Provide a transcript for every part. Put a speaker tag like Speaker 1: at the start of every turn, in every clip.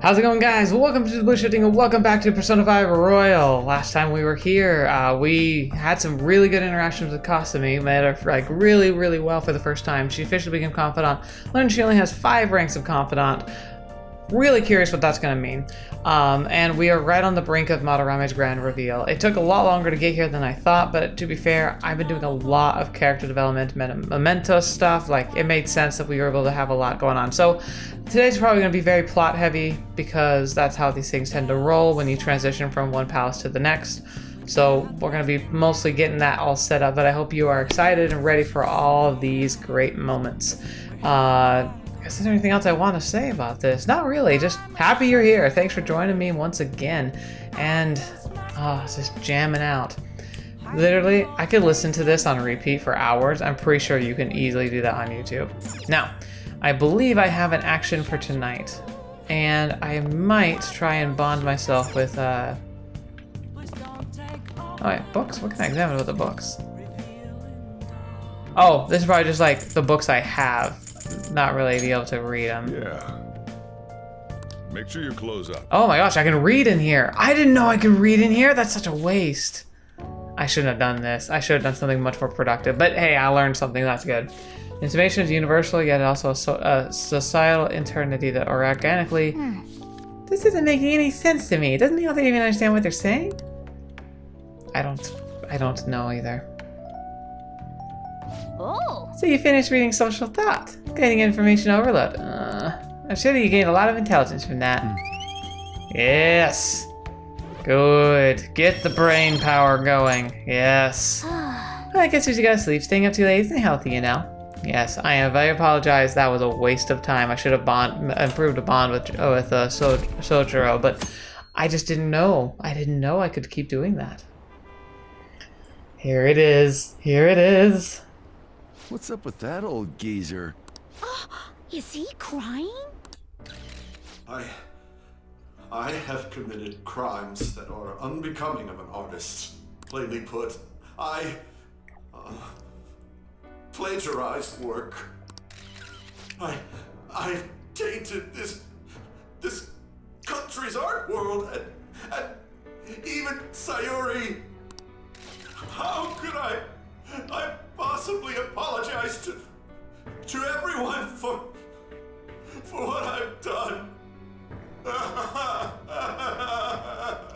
Speaker 1: How's it going, guys? Welcome to TheBlueShifting and welcome back to Persona 5 Royal. Last time we were here, we had some really good interactions with Kasumi. Met her like really well for the first time. She officially became confidant. Learned she only has 5 ranks of confidant. Really curious what that's going to mean. And we are right on the brink of Madarame's grand reveal. It took a lot longer to get here than I thought, but to be fair, I've been doing a lot of character development, Mementos stuff. Like, it made sense that we were able to have a lot going on. So today's probably going to be very plot heavy because that's how these things tend to roll when you transition from one palace to the next. So we're going to be mostly getting that all set up, but I hope you are excited and ready for all of these great moments. Is there anything else I want to say about this? Not really, just happy you're here. Thanks for joining me once again. And, it's just jamming out. Literally, I could listen to this on repeat for hours. I'm pretty sure you can easily do that on YouTube. Now, I believe I have an action for tonight. And I might try and bond myself with, oh wait, books? What can I examine with the books? Oh, this is probably just like the books I have. Not really be able to read them.
Speaker 2: Yeah. Make sure you close up.
Speaker 1: Oh my gosh, I can read in here. I didn't know I could read in here. That's such a waste. I shouldn't have done this. I should have done something much more productive. But hey, I learned something. That's good. Information is universal, yet also a societal eternity that organically... This isn't making any sense to me. Doesn't anyone even understand what they're saying? I don't know either.
Speaker 3: Oh.
Speaker 1: So you finished reading Social Thought. Getting information overload. I'm sure that you gained a lot of intelligence from that. Yes. Good. Get the brain power going. Yes. Well, I guess we should go to sleep. Staying up too late isn't healthy, you know. Yes, I apologize. That was a waste of time. I should have improved a bond with Sojiro, but I just didn't know. I didn't know I could keep doing that. Here it is. Here it is.
Speaker 4: What's up with that old geezer?
Speaker 3: Is he crying?
Speaker 5: I have committed crimes that are unbecoming of an artist. Plainly put, I plagiarized work. I tainted this country's art world and even Sayuri. How could I possibly apologize to everyone for what I've done?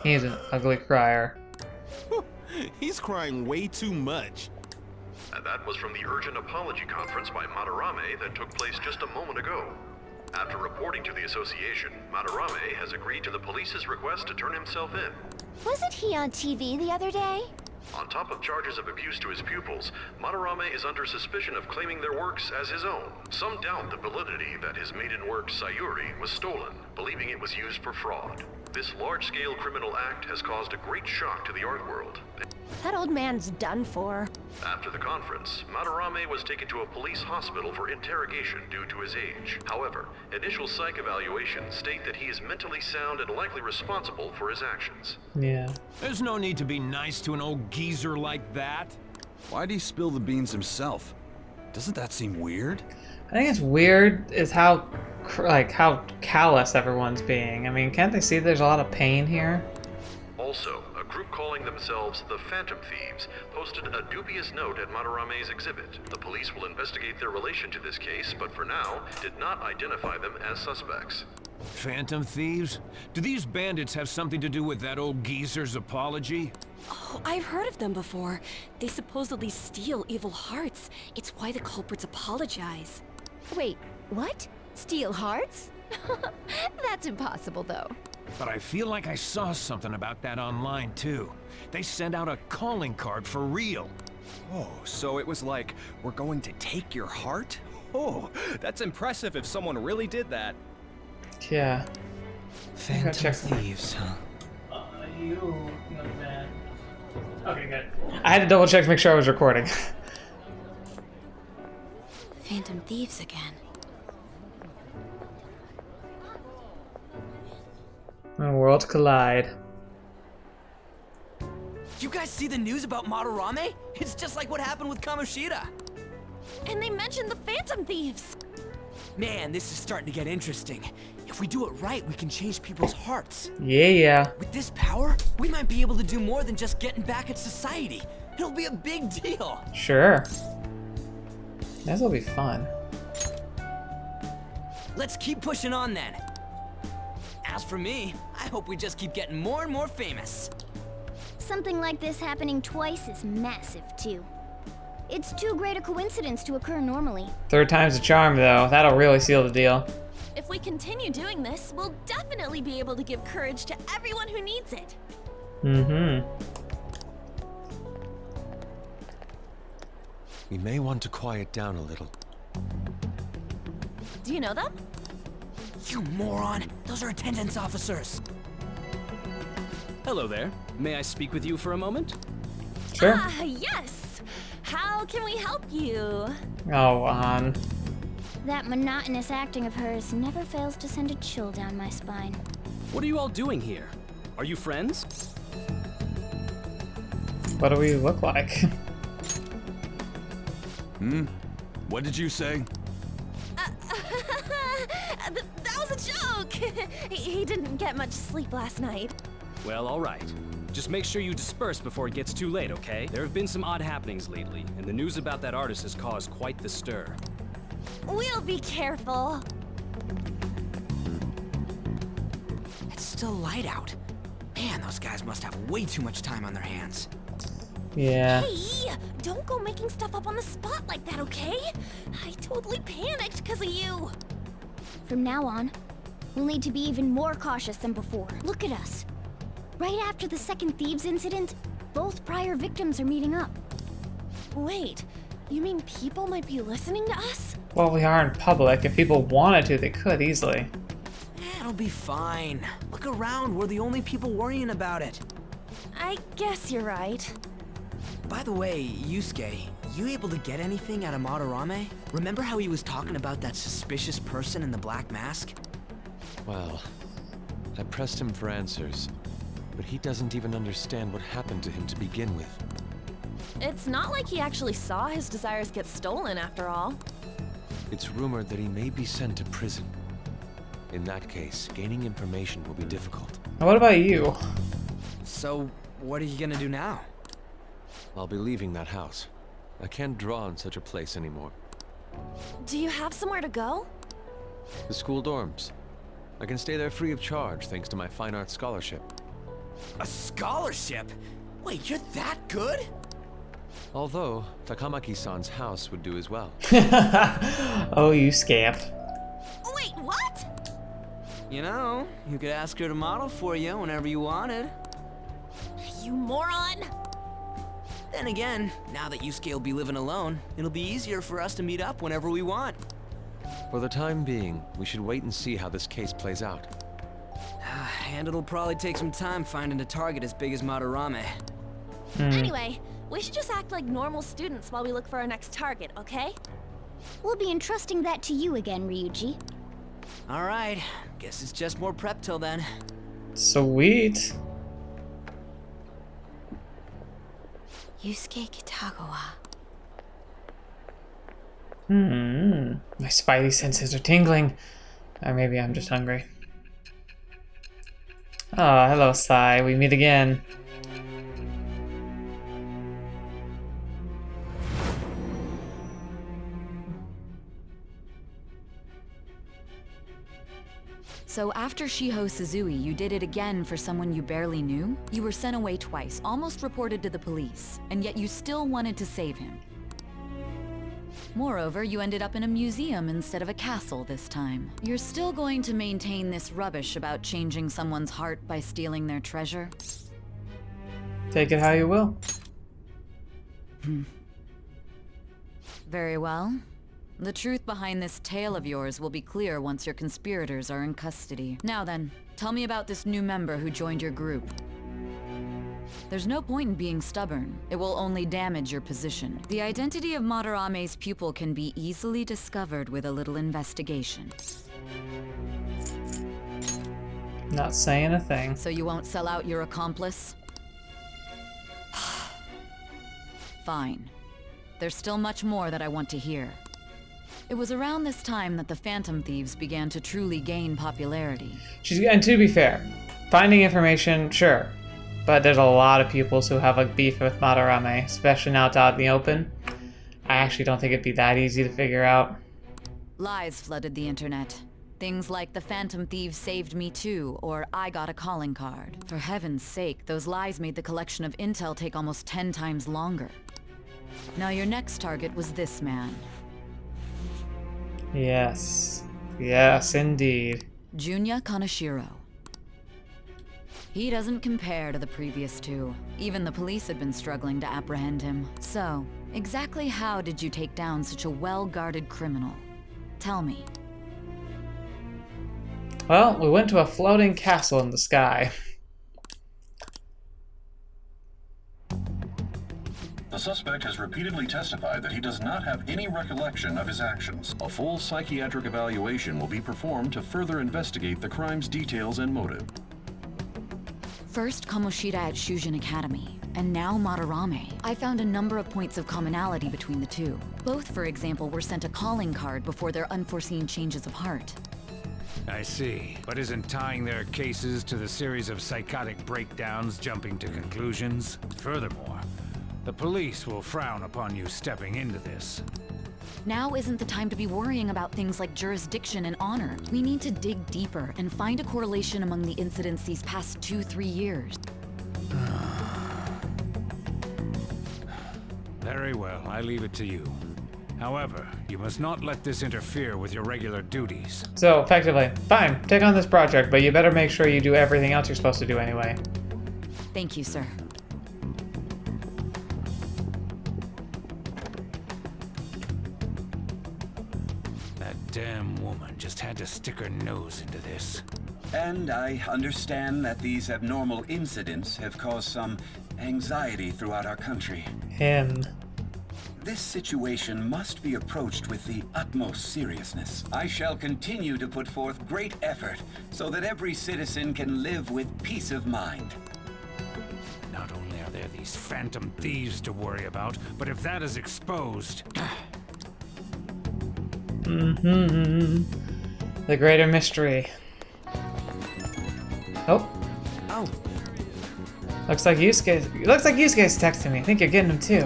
Speaker 1: He's an ugly crier.
Speaker 6: He's crying way too much.
Speaker 7: And that was from the urgent apology conference by Madarame that took place just a moment ago. After reporting to the association, Madarame has agreed to the police's request to turn himself in.
Speaker 3: Wasn't he on TV the other day?
Speaker 7: On top of charges of abuse to his pupils, Madarame is under suspicion of claiming their works as his own. Some doubt the validity that his maiden work, Sayuri, was stolen, believing it was used for fraud. This large-scale criminal act has caused a great shock to the art world.
Speaker 3: That old man's done for.
Speaker 7: After the conference, Madarame was taken to a police hospital for interrogation due to his age. However, initial psych evaluations state that he is mentally sound and likely responsible for his actions.
Speaker 1: Yeah.
Speaker 6: There's no need to be nice to an old geezer like that.
Speaker 4: Why'd he spill the beans himself? Doesn't that seem weird?
Speaker 1: I think it's weird is how callous everyone's being. I mean, can't they see there's a lot of pain here?
Speaker 7: Also, a group calling themselves the Phantom Thieves posted a dubious note at Madarame's exhibit. The police will investigate their relation to this case, but for now, did not identify them as suspects.
Speaker 6: Phantom Thieves? Do these bandits have something to do with that old geezer's apology?
Speaker 8: Oh, I've heard of them before. They supposedly steal evil hearts. It's why the culprits apologize.
Speaker 3: Wait, what? Steal hearts? That's impossible, though.
Speaker 6: But I feel like I saw something about that online, too. They sent out a calling card for real.
Speaker 9: Oh, so it was like, we're going to take your heart? Oh, that's impressive if someone really did that.
Speaker 1: Yeah.
Speaker 9: Phantom Thieves, huh?
Speaker 1: You young man. Okay, good. I had to double check to make sure I was recording.
Speaker 8: Phantom Thieves again.
Speaker 1: When worlds collide.
Speaker 9: You guys see the news about Madarame? It's just like what happened with Kamoshida.
Speaker 8: And they mentioned the Phantom Thieves.
Speaker 10: Man, this is starting to get interesting. If we do it right, we can change people's hearts.
Speaker 1: Yeah.
Speaker 10: With this power, we might be able to do more than just getting back at society. It'll be a big deal.
Speaker 1: Sure. This'll be fun.
Speaker 10: Let's keep pushing on then. As for me, I hope we just keep getting more and more famous.
Speaker 3: Something like this happening twice is massive, too. It's too great a coincidence to occur normally.
Speaker 1: Third time's a charm, though. That'll really seal the deal.
Speaker 11: If we continue doing this, we'll definitely be able to give courage to everyone who needs it.
Speaker 1: Mm-hmm.
Speaker 12: We may want to quiet down a little.
Speaker 11: Do you know them?
Speaker 10: You moron! Those are attendance officers.
Speaker 13: Hello there. May I speak with you for a moment?
Speaker 1: Sure.
Speaker 11: Ah, yes! How can we help you?
Speaker 1: Oh,
Speaker 3: That monotonous acting of hers never fails to send a chill down my spine.
Speaker 13: What are you all doing here? Are you friends?
Speaker 1: What do we look like?
Speaker 4: What did you say?
Speaker 11: That was a joke! He didn't get much sleep last night.
Speaker 13: Well, all right. Just make sure you disperse before it gets too late, okay? There have been some odd happenings lately, and the news about that artist has caused quite the stir.
Speaker 11: We'll be careful.
Speaker 10: It's still light out. Man, those guys must have way too much time on their hands.
Speaker 1: Yeah.
Speaker 11: Hey, don't go making stuff up on the spot like that, okay? I totally panicked because of you.
Speaker 3: From now on, we'll need to be even more cautious than before. Look at us. Right after the second Thieves incident, both prior victims are meeting up.
Speaker 11: Wait, you mean people might be listening to us?
Speaker 1: Well, we are in public. If people wanted to, they could easily.
Speaker 10: It'll be fine. Look around, we're the only people worrying about it.
Speaker 11: I guess you're right.
Speaker 10: By the way, Yusuke, you able to get anything out of Madarame? Remember how he was talking about that suspicious person in the black mask?
Speaker 12: Well, I pressed him for answers, but he doesn't even understand what happened to him to begin with.
Speaker 11: It's not like he actually saw his desires get stolen after all.
Speaker 12: It's rumored that he may be sent to prison. In that case, gaining information will be difficult.
Speaker 1: Now, what about you?
Speaker 10: So, what are you gonna do now?
Speaker 12: I'll be leaving that house. I can't draw in such a place anymore.
Speaker 11: Do you have somewhere to go?
Speaker 12: The school dorms. I can stay there free of charge thanks to my fine arts scholarship.
Speaker 10: A scholarship? Wait, you're that good?
Speaker 12: Although, Takamaki-san's house would do as well.
Speaker 1: Oh, you scamp.
Speaker 11: Wait, what?
Speaker 10: You know, you could ask her to model for you whenever you wanted.
Speaker 11: You moron!
Speaker 10: Then again, now that Yusuke will be living alone, it'll be easier for us to meet up whenever we want.
Speaker 12: For the time being, we should wait and see how this case plays out.
Speaker 10: And it'll probably take some time finding a target as big as Madarame.
Speaker 11: Anyway, we should just act like normal students while we look for our next target, okay?
Speaker 3: We'll be entrusting that to you again, Ryuji.
Speaker 10: Alright, guess it's just more prep till then.
Speaker 1: Sweet.
Speaker 8: Yusuke Kitagawa.
Speaker 1: My spidey senses are tingling. Or maybe I'm just hungry. Oh, hello, Sai. We meet again.
Speaker 14: So after Shiho Suzui, you did it again for someone you barely knew? You were sent away twice, almost reported to the police, and yet you still wanted to save him. Moreover, you ended up in a museum instead of a castle this time. You're still going to maintain this rubbish about changing someone's heart by stealing their treasure?
Speaker 1: Take it how you will.
Speaker 14: Very well. The truth behind this tale of yours will be clear once your conspirators are in custody. Now then, tell me about this new member who joined your group. There's no point in being stubborn. It will only damage your position. The identity of Madarame's pupil can be easily discovered with a little investigation.
Speaker 1: Not saying a thing.
Speaker 14: So you won't sell out your accomplice? Fine. There's still much more that I want to hear. It was around this time that the Phantom Thieves began to truly gain popularity.
Speaker 1: And to be fair, finding information, sure. But there's a lot of pupils who have a beef with Madarame, especially now it's out in the open. I actually don't think it'd be that easy to figure out.
Speaker 14: Lies flooded the internet. Things like the Phantom Thieves saved me too, or I got a calling card. For heaven's sake, those lies made the collection of intel take almost 10 times longer. Now your next target was this man.
Speaker 1: Yes. Yes, indeed.
Speaker 14: Junya Kaneshiro. He doesn't compare to the previous two. Even the police had been struggling to apprehend him. So, exactly how did you take down such a well-guarded criminal? Tell me.
Speaker 1: Well, we went to a floating castle in the sky.
Speaker 7: The suspect has repeatedly testified that he does not have any recollection of his actions. A full psychiatric evaluation will be performed to further investigate the crime's details and motive.
Speaker 14: First Kamoshida at Shujin Academy, and now Madarame. I found a number of points of commonality between the two. Both, for example, were sent a calling card before their unforeseen changes of heart.
Speaker 6: I see. But isn't tying their cases to the series of psychotic breakdowns jumping to conclusions? Furthermore, the police will frown upon you stepping into this.
Speaker 14: Now isn't the time to be worrying about things like jurisdiction and honor. We need to dig deeper and find a correlation among the incidents these past 2-3 years.
Speaker 6: Very well, I leave it to you. However, you must not let this interfere with your regular duties.
Speaker 1: So, effectively, fine, take on this project, but you better make sure you do everything else you're supposed to do anyway.
Speaker 14: Thank you, sir.
Speaker 6: Damn woman just had to stick her nose into this.
Speaker 15: And I understand that these abnormal incidents have caused some anxiety throughout our country.
Speaker 1: Him.
Speaker 15: This situation must be approached with the utmost seriousness. I shall continue to put forth great effort so that every citizen can live with peace of mind.
Speaker 6: Not only are there these Phantom Thieves to worry about, but if that is exposed...
Speaker 1: The greater mystery. Oh.
Speaker 10: Oh.
Speaker 1: Looks like Yusuke's texting me. I think you're getting him too.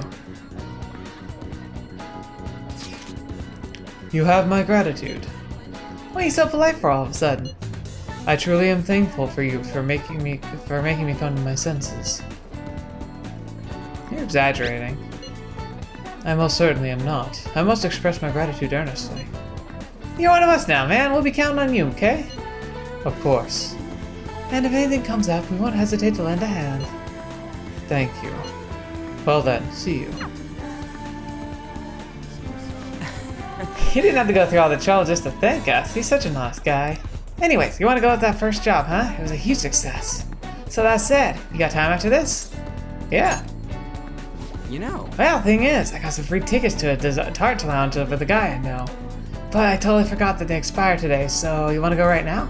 Speaker 1: You have my gratitude. Why are you so polite for all of a sudden? I truly am thankful for you for making me come to my senses. You're exaggerating. I most certainly am not. I must express my gratitude earnestly. You're one of us now, man. We'll be counting on you, okay? Of course. And if anything comes up, we won't hesitate to lend a hand. Thank you. Well then, see you. He didn't have to go through all the trouble just to thank us. He's such a nice guy. Anyways, you want to go with that first job, huh? It was a huge success. So that said, you got time after this? Yeah.
Speaker 10: You know.
Speaker 1: Well, thing is, I got some free tickets to a tart lounge with a guy I know. But I totally forgot that they expire today, so you want to go right now?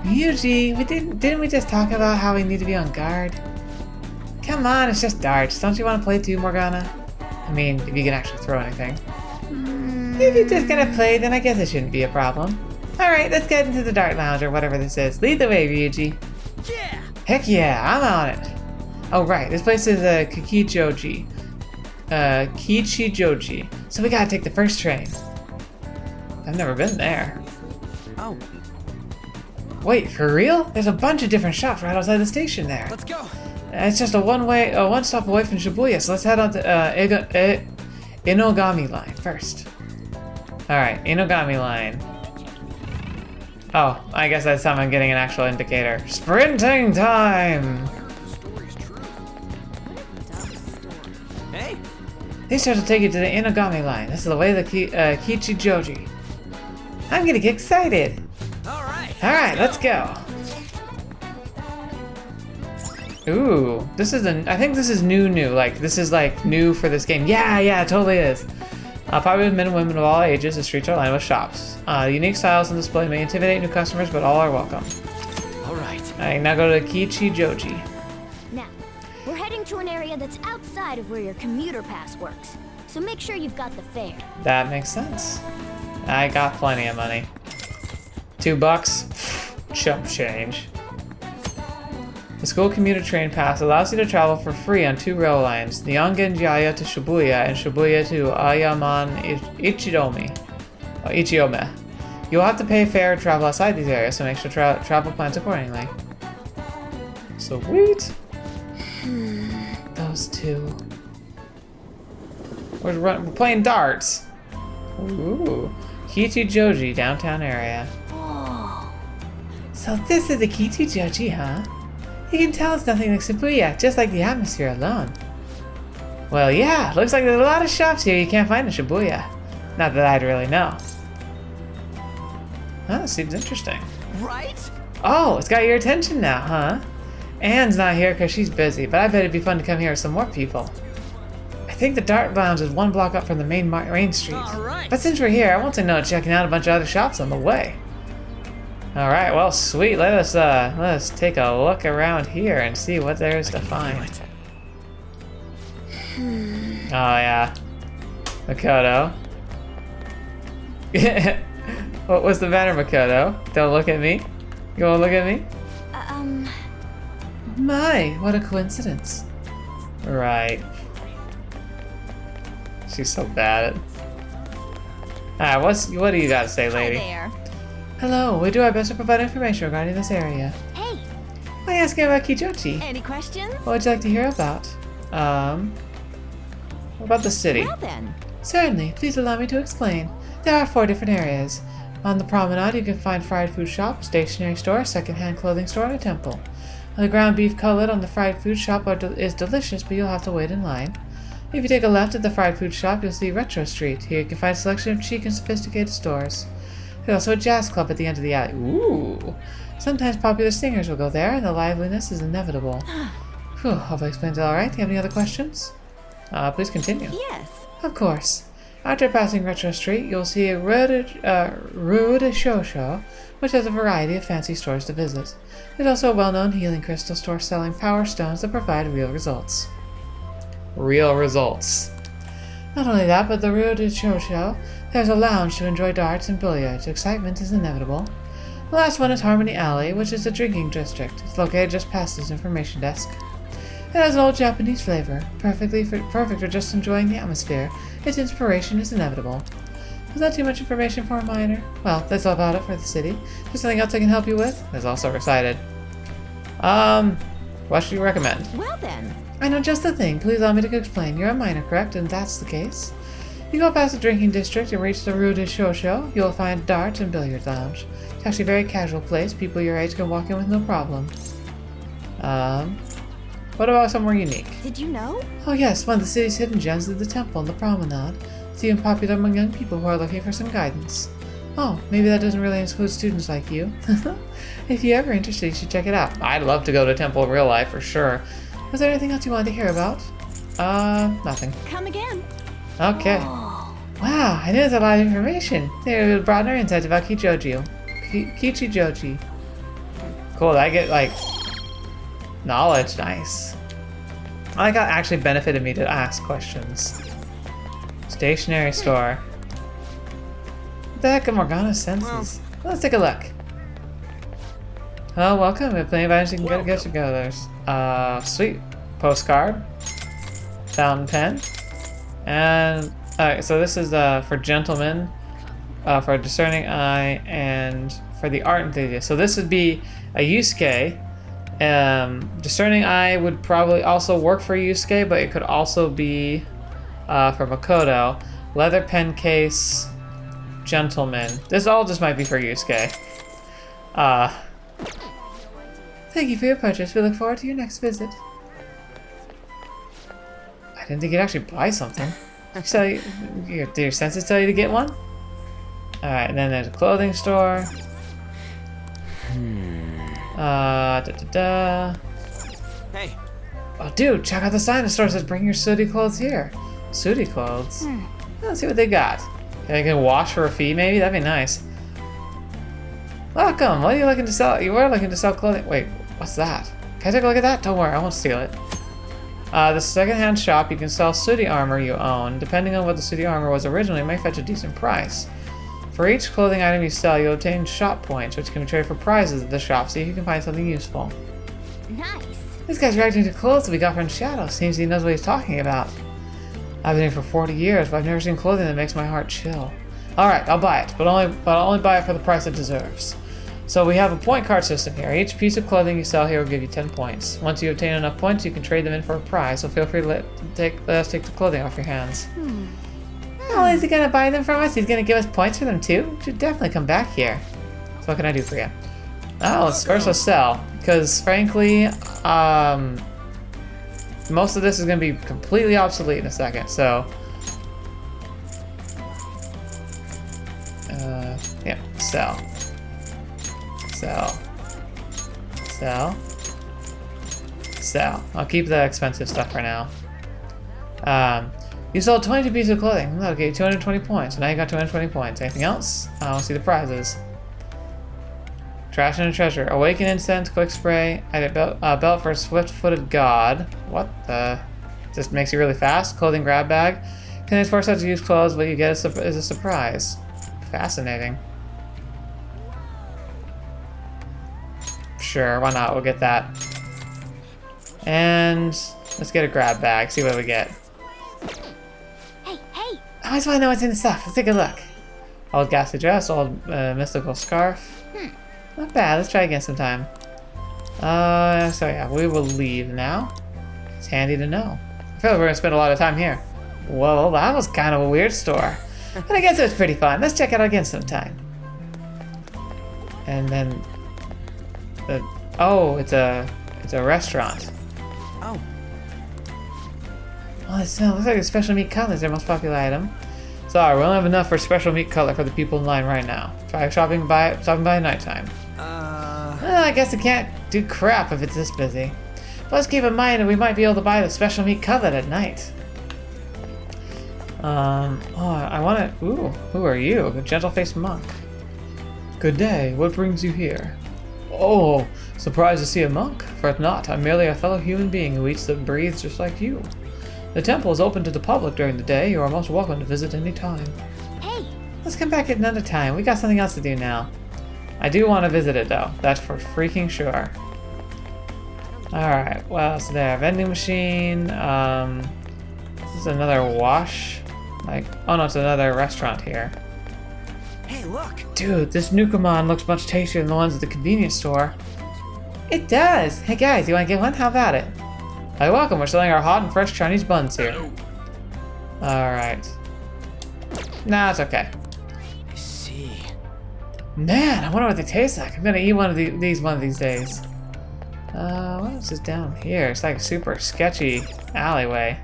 Speaker 1: Yuji, didn't we just talk about how we need to be on guard? Come on, it's just darts. Don't you want to play too, Morgana? I mean, if you can actually throw anything. If you're just gonna play, then I guess it shouldn't be a problem. Alright, let's get into the dart lounge or whatever this is. Lead the way, Ryuji.
Speaker 10: Yeah!
Speaker 1: Heck yeah, I'm on it. Oh right, this place is Kichijoji. Kichijoji. So we gotta take the first train. I've never been there.
Speaker 10: Oh.
Speaker 1: Wait, for real? There's a bunch of different shops right outside the station there.
Speaker 10: Let's go.
Speaker 1: It's just a one stop away from Shibuya, so let's head on to Inogami Line first. Alright, Inogami Line. Oh, I guess that's time I'm getting an actual indicator. Sprinting time!
Speaker 10: Hey!
Speaker 1: These stores will take you to the Inogami Line. This is the way of the Kichijoji. I'm gonna get excited! Alright, let's go! Ooh, this is I think this is new. Like, this is like new for this game. Yeah, it totally is. Popular men and women of all ages, the streets are lined with shops. Unique styles on display may intimidate new customers, but all are welcome. Alright, now go to Kichijoji.
Speaker 3: Now, we're heading to an area that's outside of where your commuter pass works. so make sure you've got the fare.
Speaker 1: That makes sense. I got plenty of money. $2? Chump change. The school commuter train pass allows you to travel for free on 2 rail lines, Nihongen-jaya to Shibuya and Shibuya to Ichiome. You'll have to pay fare to travel outside these areas, so make sure travel plans accordingly. Sweet. Those two. We're playing darts. Ooh. Kichi Joji, downtown area.
Speaker 3: Oh.
Speaker 1: So this is the Kichi Joji, huh? You can tell it's nothing like Shibuya, just like the atmosphere alone. Well, yeah, looks like there's a lot of shops here you can't find in Shibuya. Not that I'd really know. Oh, seems interesting.
Speaker 10: Right?
Speaker 1: Oh, it's got your attention now, huh? Anne's not here because she's busy, but I bet it'd be fun to come here with some more people. I think the Dart Lounge is 1 block up from the main street.
Speaker 10: Alright.
Speaker 1: But since we're here, I won't say no to checking out a bunch of other shops on the way. Alright, well, sweet. Let us take a look around here and see what there is to find. Oh, yeah. Makoto. What was the matter, Makoto? Don't look at me. You won't look at me? My, what a coincidence. Right. She's so bad at... what do you got to say, lady?
Speaker 11: Hi there.
Speaker 1: Hello, we do our best to provide information regarding this area.
Speaker 11: Hey.
Speaker 1: I asked you about Kichijoji.
Speaker 11: Any questions?
Speaker 1: What would you like to hear about? What about the city?
Speaker 11: Well then.
Speaker 1: Certainly, please allow me to explain. There are 4 different areas. On the promenade, you can find fried food shop, stationery store, second-hand clothing store, and a temple. The ground beef cutlet on the fried food shop is delicious, but you'll have to wait in line. If you take a left at the fried food shop, you'll see Retro Street. Here you can find a selection of chic and sophisticated stores. There's also a jazz club at the end of the alley. Ooh! Sometimes popular singers will go there, and the liveliness is inevitable. Whew, hope I explained it alright. Do you have any other questions? Please continue.
Speaker 11: Yes.
Speaker 1: Of course. After passing Retro Street, you'll see a Rue de Shosho, which has a variety of fancy stores to visit. There's also a well-known healing crystal store selling power stones that provide real results. Real results. Not only that, but the Rue de Shosho, there's a lounge to enjoy darts and billiards. Excitement is inevitable. The last one is Harmony Alley, which is a drinking district. It's located just past this information desk. It has an old Japanese flavor, perfect for just enjoying the atmosphere. Its inspiration is inevitable. Was that too much information for a minor? Well, that's all about it for the city. There's something else I can help you with? There's also recited. What should you recommend?
Speaker 11: Well then.
Speaker 1: I know just the thing. Please allow me to explain. You're a minor, correct? And that's the case. You go past the drinking district and reach the Rue de Shosho. You'll find darts and billiard lounge. It's actually a very casual place. People your age can walk in with no problem. What about somewhere unique?
Speaker 11: Did you know?
Speaker 1: Oh yes, one of the city's hidden gems is the temple on the promenade. It's even popular among young people who are looking for some guidance. Oh, maybe that doesn't really include students like you. If you're ever interested, you should check it out. I'd love to go to a temple in real life for sure. Was there anything else you wanted to hear about? Nothing.
Speaker 11: Come again.
Speaker 1: Okay.
Speaker 11: Oh.
Speaker 1: Wow, I knew there's a lot of information. They would broaden our insights about Kichijoji. Kichijoji. Cool, I get like knowledge, nice. I like how it actually benefited me to ask questions. Stationery store. What the heck are Morgana's senses? Let's take a look. Hello, welcome. We have plenty of items you can get together. Sweet. Postcard. Fountain pen. And, alright, so this is for gentlemen, for a discerning eye, and for the art enthusiast. So this would be a Yusuke. Discerning eye would probably also work for Yusuke, but it could also be for Makoto. Leather pen case, gentleman. This all just might be for Yusuke. Thank you for your purchase. We look forward to your next visit. I didn't think you'd actually buy something. So do your senses tell you to get one? Alright, and then there's a clothing store.
Speaker 10: Hey.
Speaker 1: Oh, dude, check out the sign. The store says bring your sooty clothes here. Sooty clothes? Let's see what they got. Can I wash for a fee, maybe? That'd be nice. Welcome. What are you looking to sell? You were looking to sell clothing. Wait, what's that? Can I take a look at that? Don't worry, I won't steal it. The second-hand shop, you can sell sooty armor you own. Depending on what the sooty armor was originally, it may fetch a decent price. For each clothing item you sell, you obtain shop points, which can be traded for prizes at the shop. See if you can find something useful.
Speaker 3: Nice.
Speaker 1: This guy's reacting to clothes that we got from Shadow. Seems he knows what he's talking about. I've been here for 40 years, but I've never seen clothing that makes my heart chill. Alright, I'll buy it, but I'll only buy it for the price it deserves. So we have a point card system here. Each piece of clothing you sell here will give you 10 points. Once you obtain enough points, you can trade them in for a prize, so feel free to let us take the clothing off your hands. Oh, is he gonna buy them from us? He's gonna give us points for them too? We should definitely come back here. So what can I do for you? Oh, let's first sell. Because frankly, most of this is gonna be completely obsolete in a second, so yeah, sell. Sell. I'll keep the expensive stuff for now. You sold 22 pieces of clothing. Okay, 220 points. Now you got 220 points. Anything else? I want to see the prizes. Trash and treasure. Awaken incense, quick spray. I get belt for a swift-footed god. What the? Just makes you really fast. Clothing grab bag. Contains 4 sets of used clothes, but you get is a surprise. Fascinating. Sure, why not? We'll get that. And let's get a grab bag. See what we get. I just want to know what's in the stuff. Let's take a look. Old ghastly dress, old mystical scarf. Not bad. Let's try again sometime. So yeah, we will leave now. It's handy to know. I feel like we're gonna spend a lot of time here. Whoa, that was kind of a weird store. But I guess it was pretty fun. Let's check it out again sometime. And then, oh, it's a restaurant.
Speaker 10: Oh.
Speaker 1: Oh, this looks like a special meat cutlet is their most popular item. Sorry, we only have enough for special meat cutlet for the people in line right now. Try shopping by nighttime. Well, I guess I can't do crap if it's this busy. But let's keep in mind that we might be able to buy the special meat cutlet at night. I want to. Ooh, who are you? A gentle-faced monk. Good day. What brings you here? Oh, surprised to see a monk. For if not, I'm merely a fellow human being who eats and breathes just like you. The temple is open to the public during the day. You are most welcome to visit any time.
Speaker 3: Hey!
Speaker 1: Let's come back at another time. We got something else to do now. I do want to visit it though. That's for freaking sure. Alright, what else is there? Vending machine. This is another wash. Oh no, it's another restaurant here.
Speaker 10: Hey, look!
Speaker 1: Dude, this Nukamon looks much tastier than the ones at the convenience store. It does! Hey guys, you want to get one? How about it? Hi, welcome. We're selling our hot and fresh Chinese buns here. Alright. Nah, it's okay.
Speaker 10: I see.
Speaker 1: Man, I wonder what they taste like. I'm gonna eat one of these one of these days. What else is down here? It's like a super sketchy alleyway.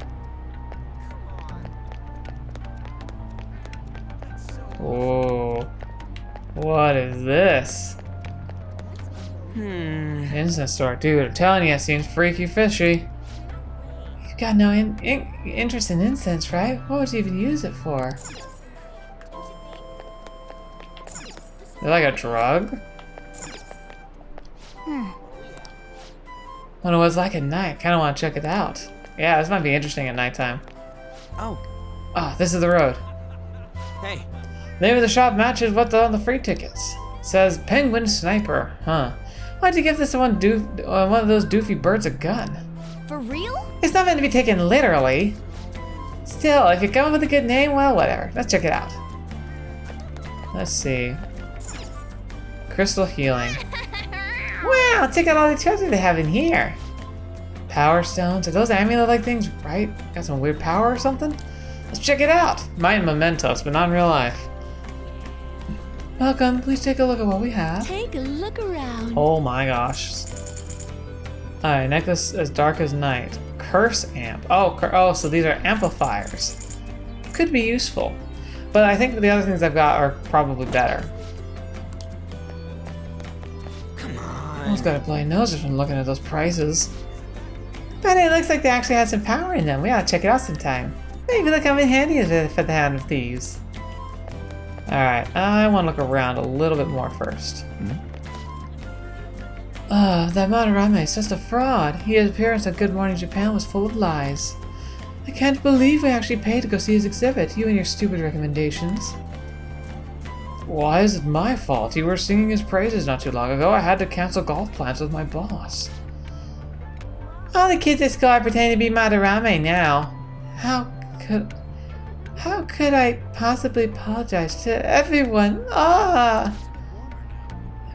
Speaker 1: Whoa. What is this? Incense store. Dude, I'm telling you, it seems freaky fishy. You've got no interest in incense, right? What would you even use it for? Is it like a drug? Wonder what it's like at night. Kinda wanna check it out. Yeah, this might be interesting at nighttime.
Speaker 10: Oh.
Speaker 1: Oh, this is the road.
Speaker 10: Hey.
Speaker 1: Name of the shop matches what's on the free tickets. It says Penguin Sniper. Huh. Why'd you give this one of those doofy birds a gun?
Speaker 3: For real?
Speaker 1: It's not meant to be taken literally. Still, if you come up with a good name, well, whatever. Let's check it out. Let's see. Crystal healing. Wow, check out all the treasure they have in here. Power stones. Are those amulet-like things, right? Got some weird power or something? Let's check it out. Mine Mementos, but not in real life. Welcome. Please take a look at what we have.
Speaker 11: Take a look around.
Speaker 1: Oh my gosh. Alright, necklace as dark as night. Curse amp. Oh, so these are amplifiers. Could be useful. But I think the other things I've got are probably better.
Speaker 10: Come on.
Speaker 1: Almost got a bloody nose just from looking at those prices. But it looks like they actually had some power in them. We ought to check it out sometime. Maybe they'll come in handy for the Phantom Thieves. Alright, I want to look around a little bit more first. That Madarame is just a fraud. His appearance at Good Morning Japan was full of lies. I can't believe we actually paid to go see his exhibit, you and your stupid recommendations. Why is it my fault? You were singing his praises not too long ago. I had to cancel golf plans with my boss. All the kids at school are pretending to be Madarame now. How could I possibly apologize to everyone?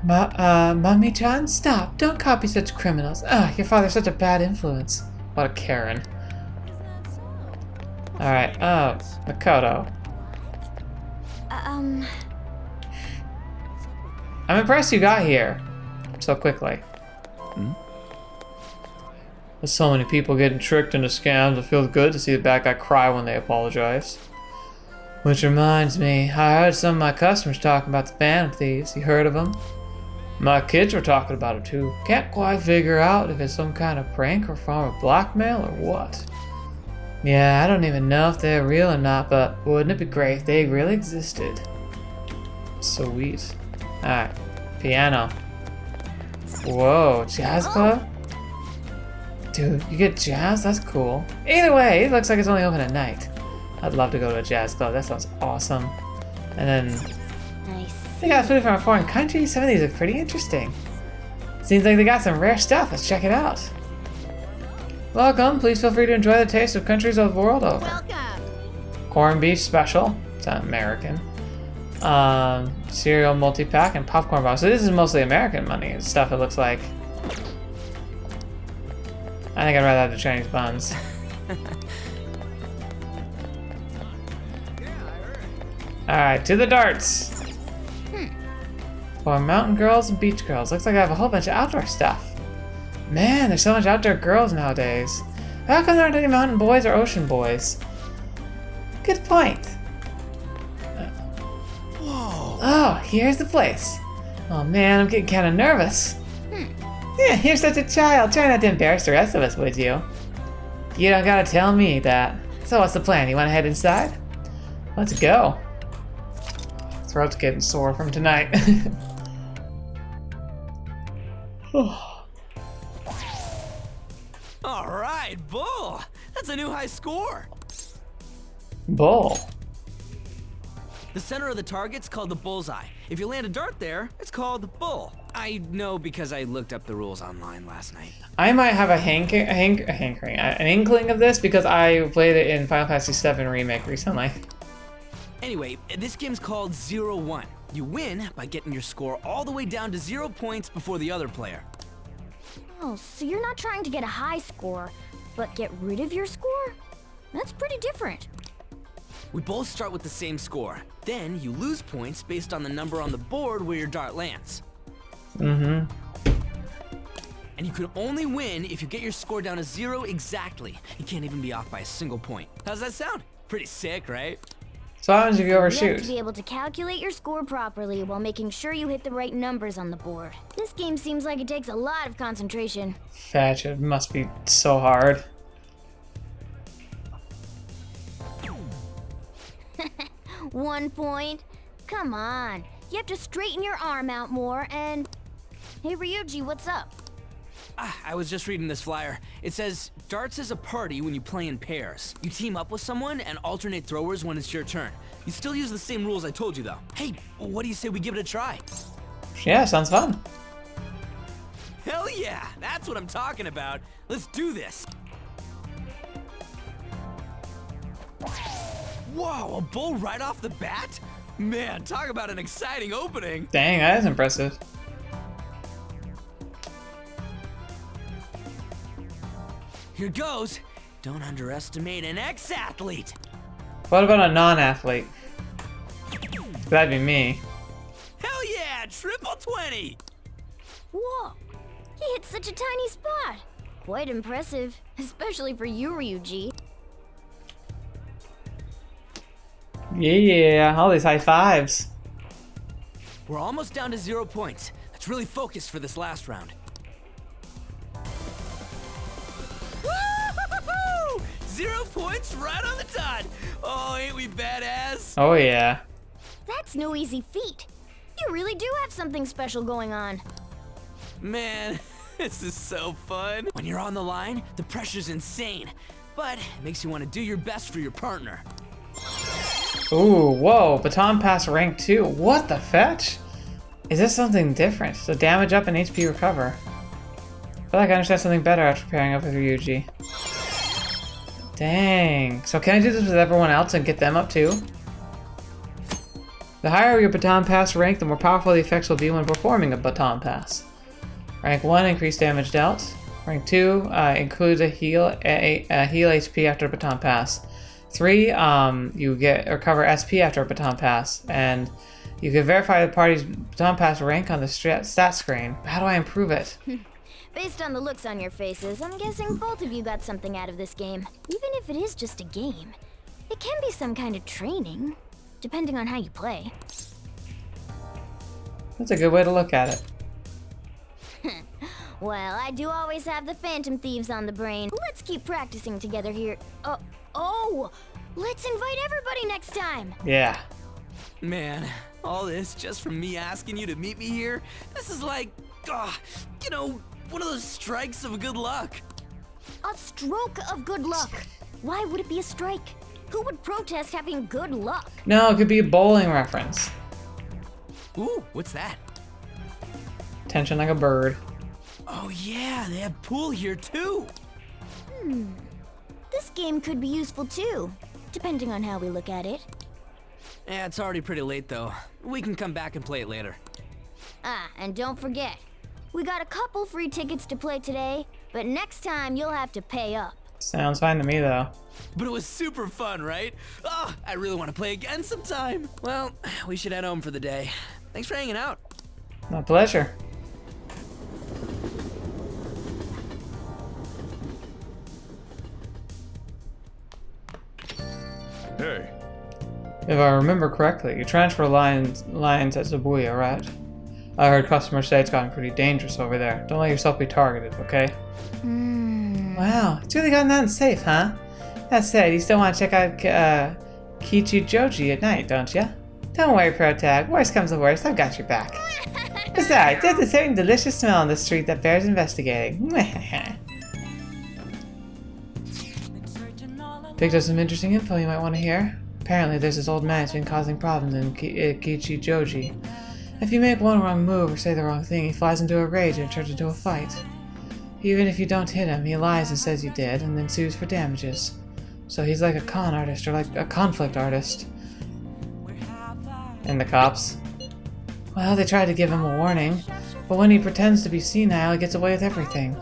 Speaker 1: Mommy-chan, stop. Don't copy such criminals. Your father's such a bad influence. What a Karen. Alright, Makoto. I'm impressed you got here so quickly. With so many people getting tricked into scams, it feels good to see the bad guy cry when they apologize. Which reminds me, I heard some of my customers talking about the Phantom Thieves. You heard of them? My kids were talking about it too. Can't quite figure out if it's some kind of prank or form of blackmail or what. Yeah, I don't even know if they're real or not, but wouldn't it be great if they really existed? Sweet. Alright, piano. Whoa, jazz club? Dude, you get jazz? That's cool. Either way, it looks like it's only open at night. I'd love to go to a jazz club. That sounds awesome. And then they got food from a foreign country. Some of these are pretty interesting. Seems like they got some rare stuff. Let's check it out. Welcome. Please feel free to enjoy the taste of countries of the world over.
Speaker 11: Welcome.
Speaker 1: Corned beef special. It's not American. Cereal multi-pack and popcorn box. So this is mostly American money stuff, it looks like. I think I'd rather have the Chinese buns. Alright, to the darts. For mountain girls and beach girls. Looks like I have a whole bunch of outdoor stuff. Man, there's so much outdoor girls nowadays. How come there aren't any mountain boys or ocean boys? Good point.
Speaker 10: Whoa.
Speaker 1: Oh, here's the place. Oh man, I'm getting kind of nervous. Yeah, you're such a child. Try not to embarrass the rest of us, would you? You don't gotta tell me that. So what's the plan? You wanna head inside? Let's go. Throat's getting sore from tonight.
Speaker 10: Alright, Bull! That's a new high score!
Speaker 1: Bull.
Speaker 10: The center of the target's called the bullseye. If you land a dart there, it's called the bull. I know because I looked up the rules online last night.
Speaker 1: I might have an inkling of this because I played it in Final Fantasy VII Remake recently.
Speaker 10: Anyway, this game's called 0-1. You win by getting your score all the way down to 0 points before the other player.
Speaker 3: Oh, so you're not trying to get a high score, but get rid of your score? That's pretty different.
Speaker 10: We both start with the same score. Then you lose points based on the number on the board where your dart lands.
Speaker 1: Mm-hmm.
Speaker 10: And you can only win if you get your score down to 0 exactly. You can't even be off by a single point. How's that sound? Pretty sick, right?
Speaker 1: So what happens if you
Speaker 3: You
Speaker 1: overshoot?
Speaker 3: have to be able to calculate your score properly while making sure you hit the right numbers on the board. This game seems like it takes a lot of concentration.
Speaker 1: Fetch, it must be so hard.
Speaker 3: 1 point? Come on. You have to straighten your arm out more and... Hey Ryuji, what's up?
Speaker 10: I was just reading this flyer. It says, darts is a party when you play in pairs. You team up with someone and alternate throwers when it's your turn. You still use the same rules I told you though. Hey, what do you say we give it a try?
Speaker 1: Yeah, sounds fun.
Speaker 10: Hell yeah, that's what I'm talking about. Let's do this. Whoa, a bull right off the bat? Man, talk about an exciting opening.
Speaker 1: Dang, that is impressive.
Speaker 10: Here goes. Don't underestimate an ex-athlete.
Speaker 1: What about a non-athlete? That'd be me.
Speaker 10: Hell yeah, triple 20.
Speaker 3: Whoa, he hit such a tiny spot. Quite impressive, especially for you, Ryuji.
Speaker 1: Yeah, all these high fives.
Speaker 10: We're almost down to 0 points. Let's really focus for this last round. Woo-hoo-hoo-hoo! 0 points right on the dot. Oh, ain't we badass?
Speaker 1: Oh yeah.
Speaker 3: That's no easy feat. You really do have something special going on.
Speaker 10: Man, this is so fun. When you're on the line, the pressure's insane, but it makes you want to do your best for your partner.
Speaker 1: Ooh, whoa, baton pass rank 2. What the fetch? Is this something different? So damage up and HP recover. I feel like I understand something better after pairing up with Ryuji. Dang. So can I do this with everyone else and get them up too? The higher your baton pass rank, the more powerful the effects will be when performing a baton pass. Rank 1, increased damage dealt. Rank 2 includes a heal HP after a baton pass. 3, you recover SP after a baton pass, and you can verify the party's baton pass rank on the stat screen. How do I improve it?
Speaker 3: Based on the looks on your faces, I'm guessing both of you got something out of this game. Even if it is just a game, it can be some kind of training, depending on how you play.
Speaker 1: That's a good way to look at it.
Speaker 3: Well, I do always have the Phantom Thieves on the brain. Let's keep practicing together here. Let's invite everybody next time.
Speaker 1: Yeah.
Speaker 10: Man, all this just from me asking you to meet me here? This is like, you know, one of those strikes of good luck.
Speaker 3: A stroke of good luck. Why would it be a strike? Who would protest having good luck?
Speaker 1: No, it could be a bowling reference.
Speaker 10: Ooh, what's that?
Speaker 1: Tension like a bird.
Speaker 10: Oh yeah, they have pool here too.
Speaker 3: This game could be useful too, depending on how we look at it.
Speaker 10: Yeah, it's already pretty late though. We can come back and play it later.
Speaker 3: And don't forget, we got a couple free tickets to play today, but next time you'll have to pay up.
Speaker 1: Sounds fine to me though.
Speaker 10: But it was super fun, right? I really want to play again sometime. Well, we should head home for the day. Thanks for hanging out.
Speaker 1: My pleasure.
Speaker 2: Hey.
Speaker 1: If I remember correctly, you transfer lines at Zabuya, right? I heard customers say it's gotten pretty dangerous over there. Don't let yourself be targeted, okay? Wow, it's really gotten that unsafe, huh? That said, you still want to check out Kichi Joji at night, don't ya? Don't worry, Protag. Worst comes to worst, I've got your back. Besides, there's a certain delicious smell on the street that bears investigating. Picked up some interesting info you might want to hear. Apparently, there's this old man who's been causing problems in Kichi Joji. If you make one wrong move or say the wrong thing, he flies into a rage and turns into a fight. Even if you don't hit him, he lies and says you did, and then sues for damages. So he's like a con artist, or like a conflict artist. And the cops? Well, they tried to give him a warning, but when he pretends to be senile, he gets away with everything.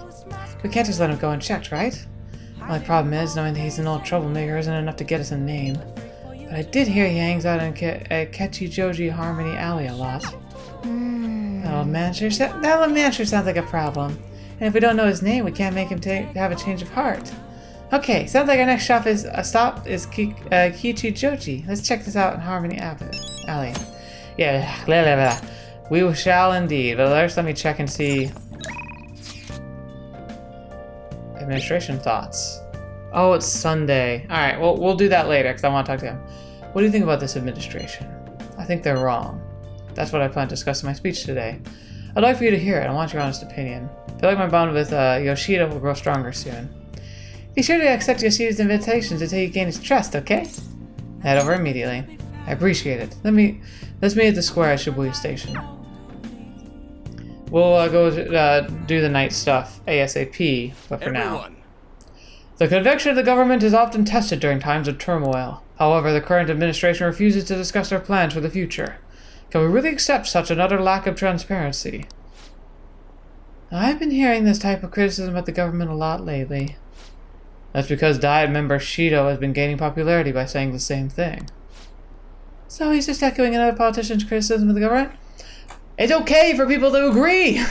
Speaker 1: We can't just let him go unchecked, right? Only problem is, knowing that he's an old troublemaker isn't enough to get us a name. But I did hear he hangs out in Kichijoji Harmony Alley a lot. That old man sure sounds like a problem. And if we don't know his name, we can't make him have a change of heart. Okay, sounds like our next stop is Kichijoji. Let's check this out in Harmony Alley. Yeah, blah, blah, blah. We shall indeed. But first, let me check and see. Administration thoughts. Oh, it's Sunday. Alright, well, we'll do that later because I want to talk to him. What do you think about this administration? I think they're wrong. That's what I plan to discuss in my speech today. I'd like for you to hear it. I want your honest opinion. I feel like my bond with Yoshida will grow stronger soon. Be sure to accept Yoshida's invitations until you gain his trust, okay? Head over immediately. I appreciate it. Let's meet at the square at Shibuya Station. We'll go do the night stuff ASAP, but for now. The conviction of the government is often tested during times of turmoil. However, the current administration refuses to discuss their plans for the future. Can we really accept such an utter lack of transparency? I've been hearing this type of criticism of the government a lot lately. That's because Diet member Shido has been gaining popularity by saying the same thing. So he's just echoing another politician's criticism of the government? It's okay for people to agree!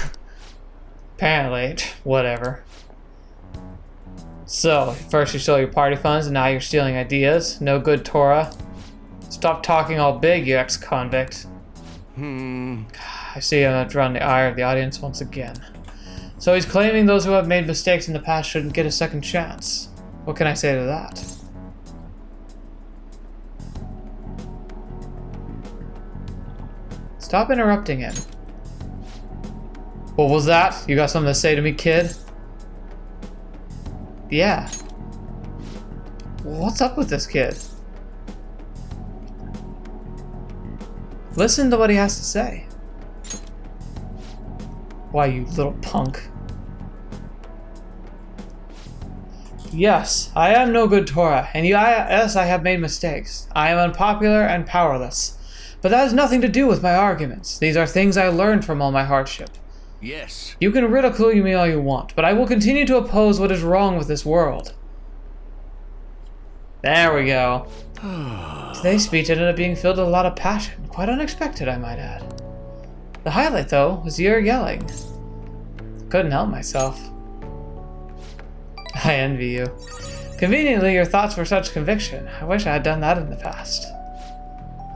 Speaker 1: Apparently. Whatever. So, first you stole your party funds and now you're stealing ideas. No good, Tora. Stop talking all big, you ex-convict. I see I'm drawing the ire of the audience once again. So he's claiming those who have made mistakes in the past shouldn't get a second chance. What can I say to that? Stop interrupting him. What was that? You got something to say to me, kid? Yeah. What's up with this kid? Listen to what he has to say. Why, you little punk. Yes, I am no good Torah, and yes, I have made mistakes. I am unpopular and powerless. But that has nothing to do with my arguments. These are things I learned from all my hardship.
Speaker 6: Yes.
Speaker 1: You can ridicule me all you want, but I will continue to oppose what is wrong with this world. There we go. Today's speech ended up being filled with a lot of passion. Quite unexpected, I might add. The highlight, though, was your yelling. Couldn't help myself. I envy you. Conveniently, your thoughts were such conviction. I wish I had done that in the past.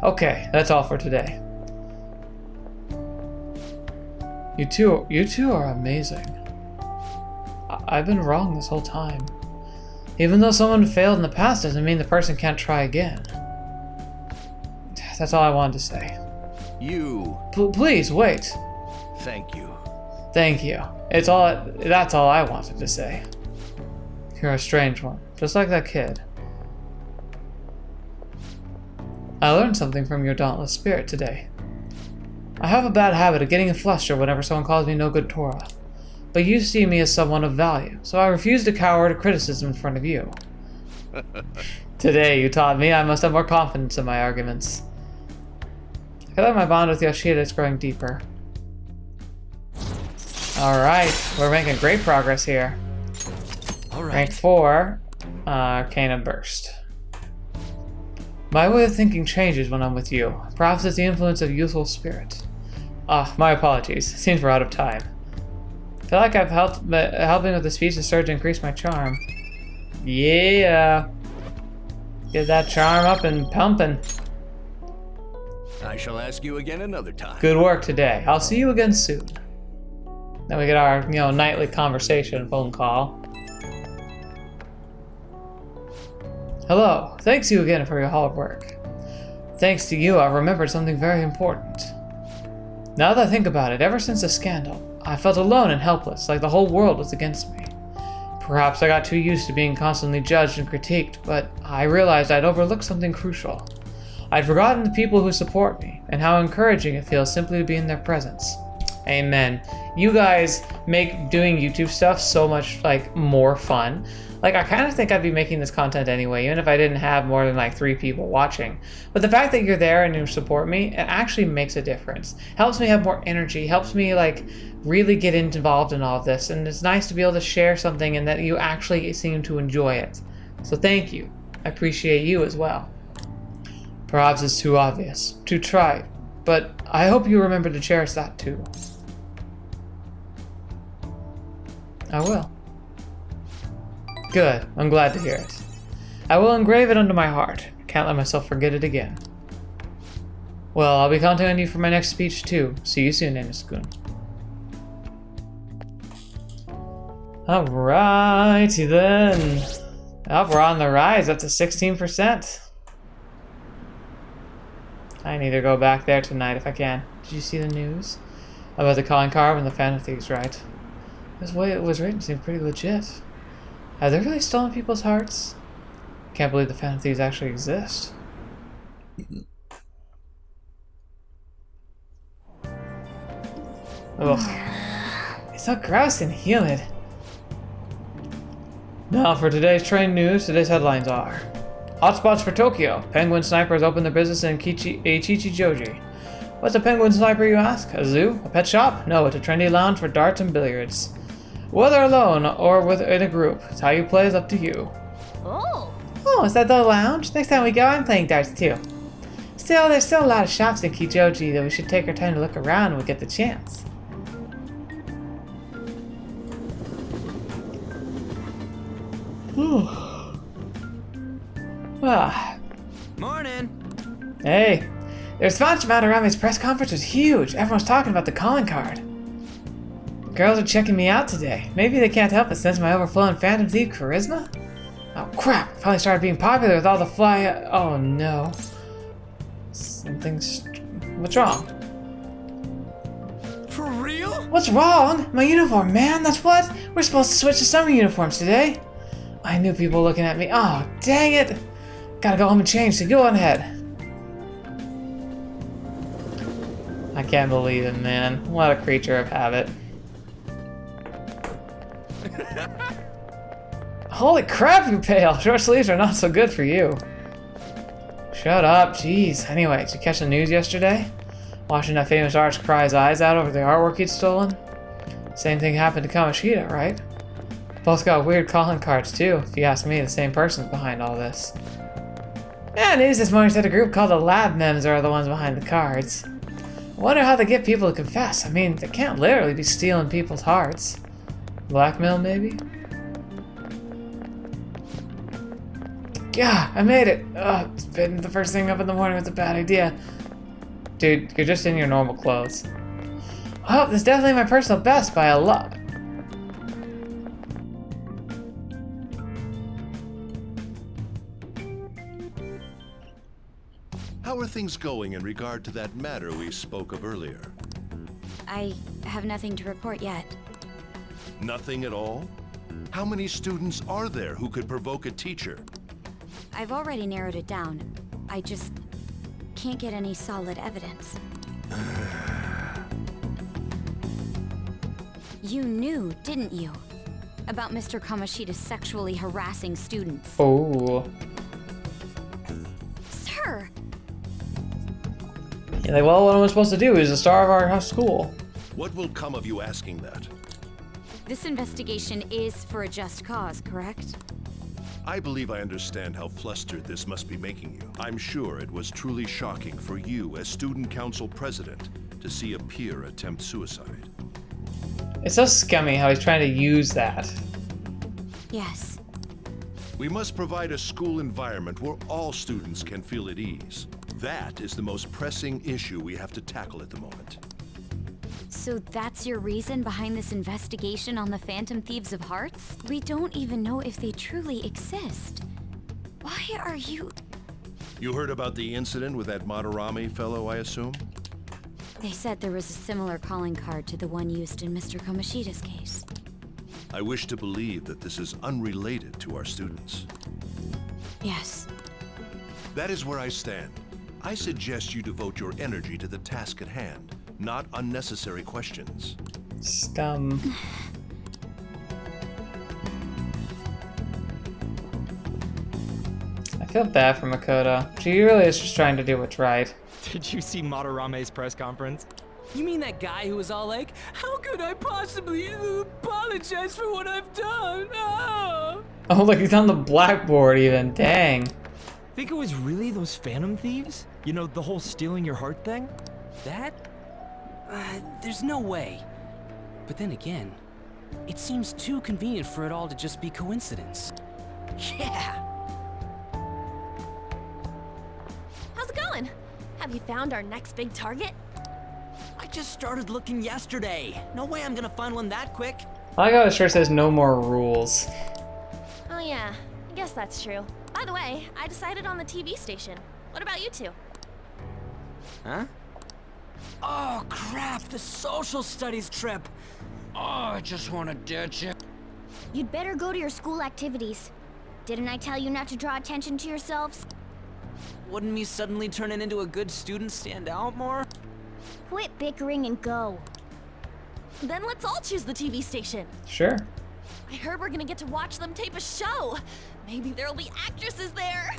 Speaker 1: Okay, that's all for today. You two are amazing. I've been wrong this whole time. Even though someone failed in the past doesn't mean the person can't try again. That's all I wanted to say.
Speaker 6: You...
Speaker 1: Please, wait.
Speaker 6: Thank you.
Speaker 1: Thank you. That's all I wanted to say. You're a strange one, just like that kid. I learned something from your dauntless spirit today. I have a bad habit of getting flustered whenever someone calls me no good Torah. But you see me as someone of value, so I refuse to cower to criticism in front of you. Today, you taught me I must have more confidence in my arguments. I feel like my bond with Yoshida is growing deeper. Alright, we're making great progress here.
Speaker 6: Alright.
Speaker 1: Rank 4, Arcana Burst. My way of thinking changes when I'm with you. Perhaps it's the influence of youthful spirit. My apologies. Seems we're out of time. I feel like I've helping with the speech has started to increase my charm. Yeah. Get that charm up and pumping.
Speaker 6: I shall ask you again another time.
Speaker 1: Good work today. I'll see you again soon. Then we get our, nightly conversation phone call. Hello. Thanks you again for your hard work. Thanks to you, I've remembered something very important. Now that I think about it, ever since the scandal, I felt alone and helpless, like the whole world was against me. Perhaps I got too used to being constantly judged and critiqued, but I realized I'd overlooked something crucial. I'd forgotten the people who support me, and how encouraging it feels simply to be in their presence. Amen. You guys make doing YouTube stuff so much, more fun. I kind of think I'd be making this content anyway, even if I didn't have more than 3 people watching. But the fact that you're there and you support me, it actually makes a difference. Helps me have more energy, helps me really get involved in all of this. And it's nice to be able to share something and that you actually seem to enjoy it. So thank you. I appreciate you as well. Perhaps it's too obvious, too trite, but I hope you remember to cherish that too. I will. Good, I'm glad to hear it. I will engrave it onto my heart. Can't let myself forget it again. Well, I'll be counting on you for my next speech too. See you soon, Eniskun. Alrighty then. Oh, we're on the rise, up to 16%. I need to go back there tonight if I can. Did you see the news? About the calling card when the Phantom Thieves, right? This way it was written seemed pretty legit. Have they really stolen people's hearts? Can't believe the Phantom Thieves actually exist. Ugh. It's so gross and humid. Now for today's train news, today's headlines are: Hotspots for Tokyo. Penguin snipers open their business in Kichijoji. What's a penguin sniper, you ask? A zoo? A pet shop? No, it's a trendy lounge for darts and billiards. Whether alone or in a group, it's how you play is up to you. Oh, is that the lounge? Next time we go, I'm playing darts too. Still, there's still a lot of shops in Kichijoji that we should take our time to look around when we get the chance.
Speaker 10: Morning.
Speaker 1: Hey, the response to Madarame's press conference was huge. Everyone's talking about the calling card. The girls are checking me out today. Maybe they can't help but sense my overflowing Phantom Thief charisma? Oh crap, I finally started being popular with all the oh no. What's wrong?
Speaker 10: For real?
Speaker 1: What's wrong? My uniform, man, that's what? We're supposed to switch to summer uniforms today. I knew people looking at me. Oh, dang it. Gotta go home and change, so go on ahead. I can't believe it, man. What a creature of habit. Holy crap, you pale! Short sleeves are not so good for you. Shut up, jeez. Anyway, did you catch the news yesterday? Watching that famous artist cry his eyes out over the artwork he'd stolen? Same thing happened to Kamoshida, right? Both got weird calling cards too. If you ask me, the same person's behind all this. Yeah, news this morning said a group called the Lab Mems are the ones behind the cards. I wonder how they get people to confess. I mean, they can't literally be stealing people's hearts. Blackmail, maybe? Yeah, I made it! Ugh, it's been the first thing up in the morning was a bad idea. Dude, you're just in your normal clothes. Oh, this is definitely my personal best by a lot.
Speaker 16: How are things going in regard to that matter we spoke of earlier?
Speaker 8: I have nothing to report yet.
Speaker 16: Nothing at all? How many students are there who could provoke a teacher?
Speaker 8: I've already narrowed it down. I just can't get any solid evidence. You knew, didn't you? About Mr. Kamoshida's sexually harassing students.
Speaker 1: Oh.
Speaker 8: Sir!
Speaker 1: Yeah, like, well, what am I supposed to do? He's the star of our school.
Speaker 16: What will come of you asking that?
Speaker 8: This investigation is for a just cause, correct?
Speaker 16: I believe I understand how flustered this must be making you. I'm sure it was truly shocking for you as student council president to see a peer attempt suicide.
Speaker 1: It's so scummy how he's trying to use that.
Speaker 8: Yes.
Speaker 16: We must provide a school environment where all students can feel at ease. That is the most pressing issue we have to tackle at the moment.
Speaker 8: So that's your reason behind this investigation on the Phantom Thieves of Hearts? We don't even know if they truly exist. Why are you...
Speaker 16: You heard about the incident with that Madarame fellow, I assume?
Speaker 8: They said there was a similar calling card to the one used in Mr. Kamoshida's case.
Speaker 16: I wish to believe that this is unrelated to our students.
Speaker 8: Yes.
Speaker 16: That is where I stand. I suggest you devote your energy to the task at hand, not unnecessary questions.
Speaker 1: Scum. I feel bad for Makoto. She really is just trying to do what's right.
Speaker 13: Did you see Madarame's press conference? You mean that guy who was all like, how could I possibly apologize for what I've done? Ah!
Speaker 1: Oh, look, he's on the blackboard even. Dang.
Speaker 13: Think it was really those Phantom Thieves? You know, the whole stealing your heart thing? That? There's no way. But then again, it seems too convenient for it all to just be coincidence. Yeah!
Speaker 11: How's it going? Have you found our next big target?
Speaker 10: I just started looking yesterday. No way I'm gonna find one that quick.
Speaker 1: I like how it sure says no more rules.
Speaker 11: Oh yeah, I guess that's true. By the way, I decided on the TV station. What about you two?
Speaker 10: Huh? Oh crap, the social studies trip. Oh, I just want to ditch it.
Speaker 3: You'd better go to your school activities. Didn't I tell you not to draw attention to yourselves?
Speaker 10: Wouldn't me suddenly turning into a good student stand out more?
Speaker 3: Quit bickering and go.
Speaker 11: Then let's all choose the TV station.
Speaker 1: Sure.
Speaker 11: I heard we're gonna get to watch them tape a show. Maybe there'll be actresses there.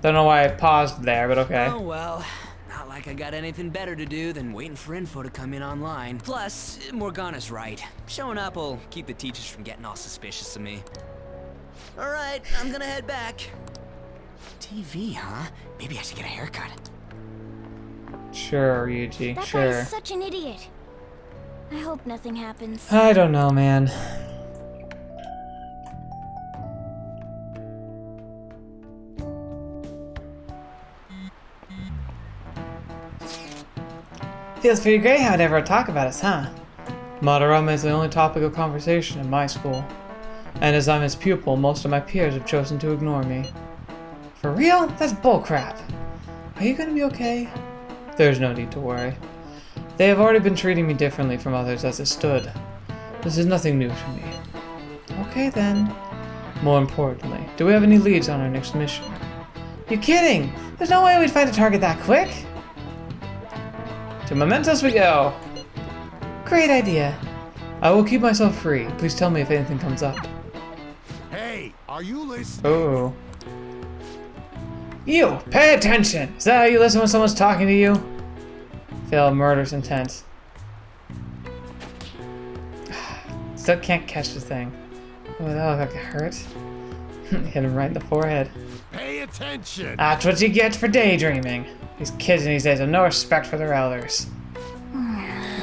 Speaker 1: Don't know why I paused there, but okay.
Speaker 10: Oh well, not like I got anything better to do than waiting for info to come in online. Plus, Morgana's right. Showing up will keep the teachers from getting all suspicious of me. Alright, I'm gonna head back. TV, huh? Maybe I should get a haircut.
Speaker 1: Sure, Yuji,
Speaker 3: that
Speaker 1: sure.
Speaker 3: guy's such an idiot. I hope nothing happens.
Speaker 1: I don't know, man. Feels pretty great how they ever talk about us, huh? Madarame is the only topic of conversation in my school. And as I'm his pupil, most of my peers have chosen to ignore me. For real? That's bullcrap. Are you gonna be okay? There's no need to worry. They have already been treating me differently from others as it stood. This is nothing new to me. Okay then. More importantly, do we have any leads on our next mission? You kidding? There's no way we'd find a target that quick. To Mementos we go. Great idea. I will keep myself free. Please tell me if anything comes up.
Speaker 2: Hey, are you listening?
Speaker 1: Oh. You, pay attention! Is that how you listen when someone's talking to you? Feel murder's intent. Still can't catch the thing. Oh, that looked like it hurt. Hit him right in the forehead.
Speaker 2: Pay attention!
Speaker 1: That's what you get for daydreaming. These kids these days have no respect for their elders.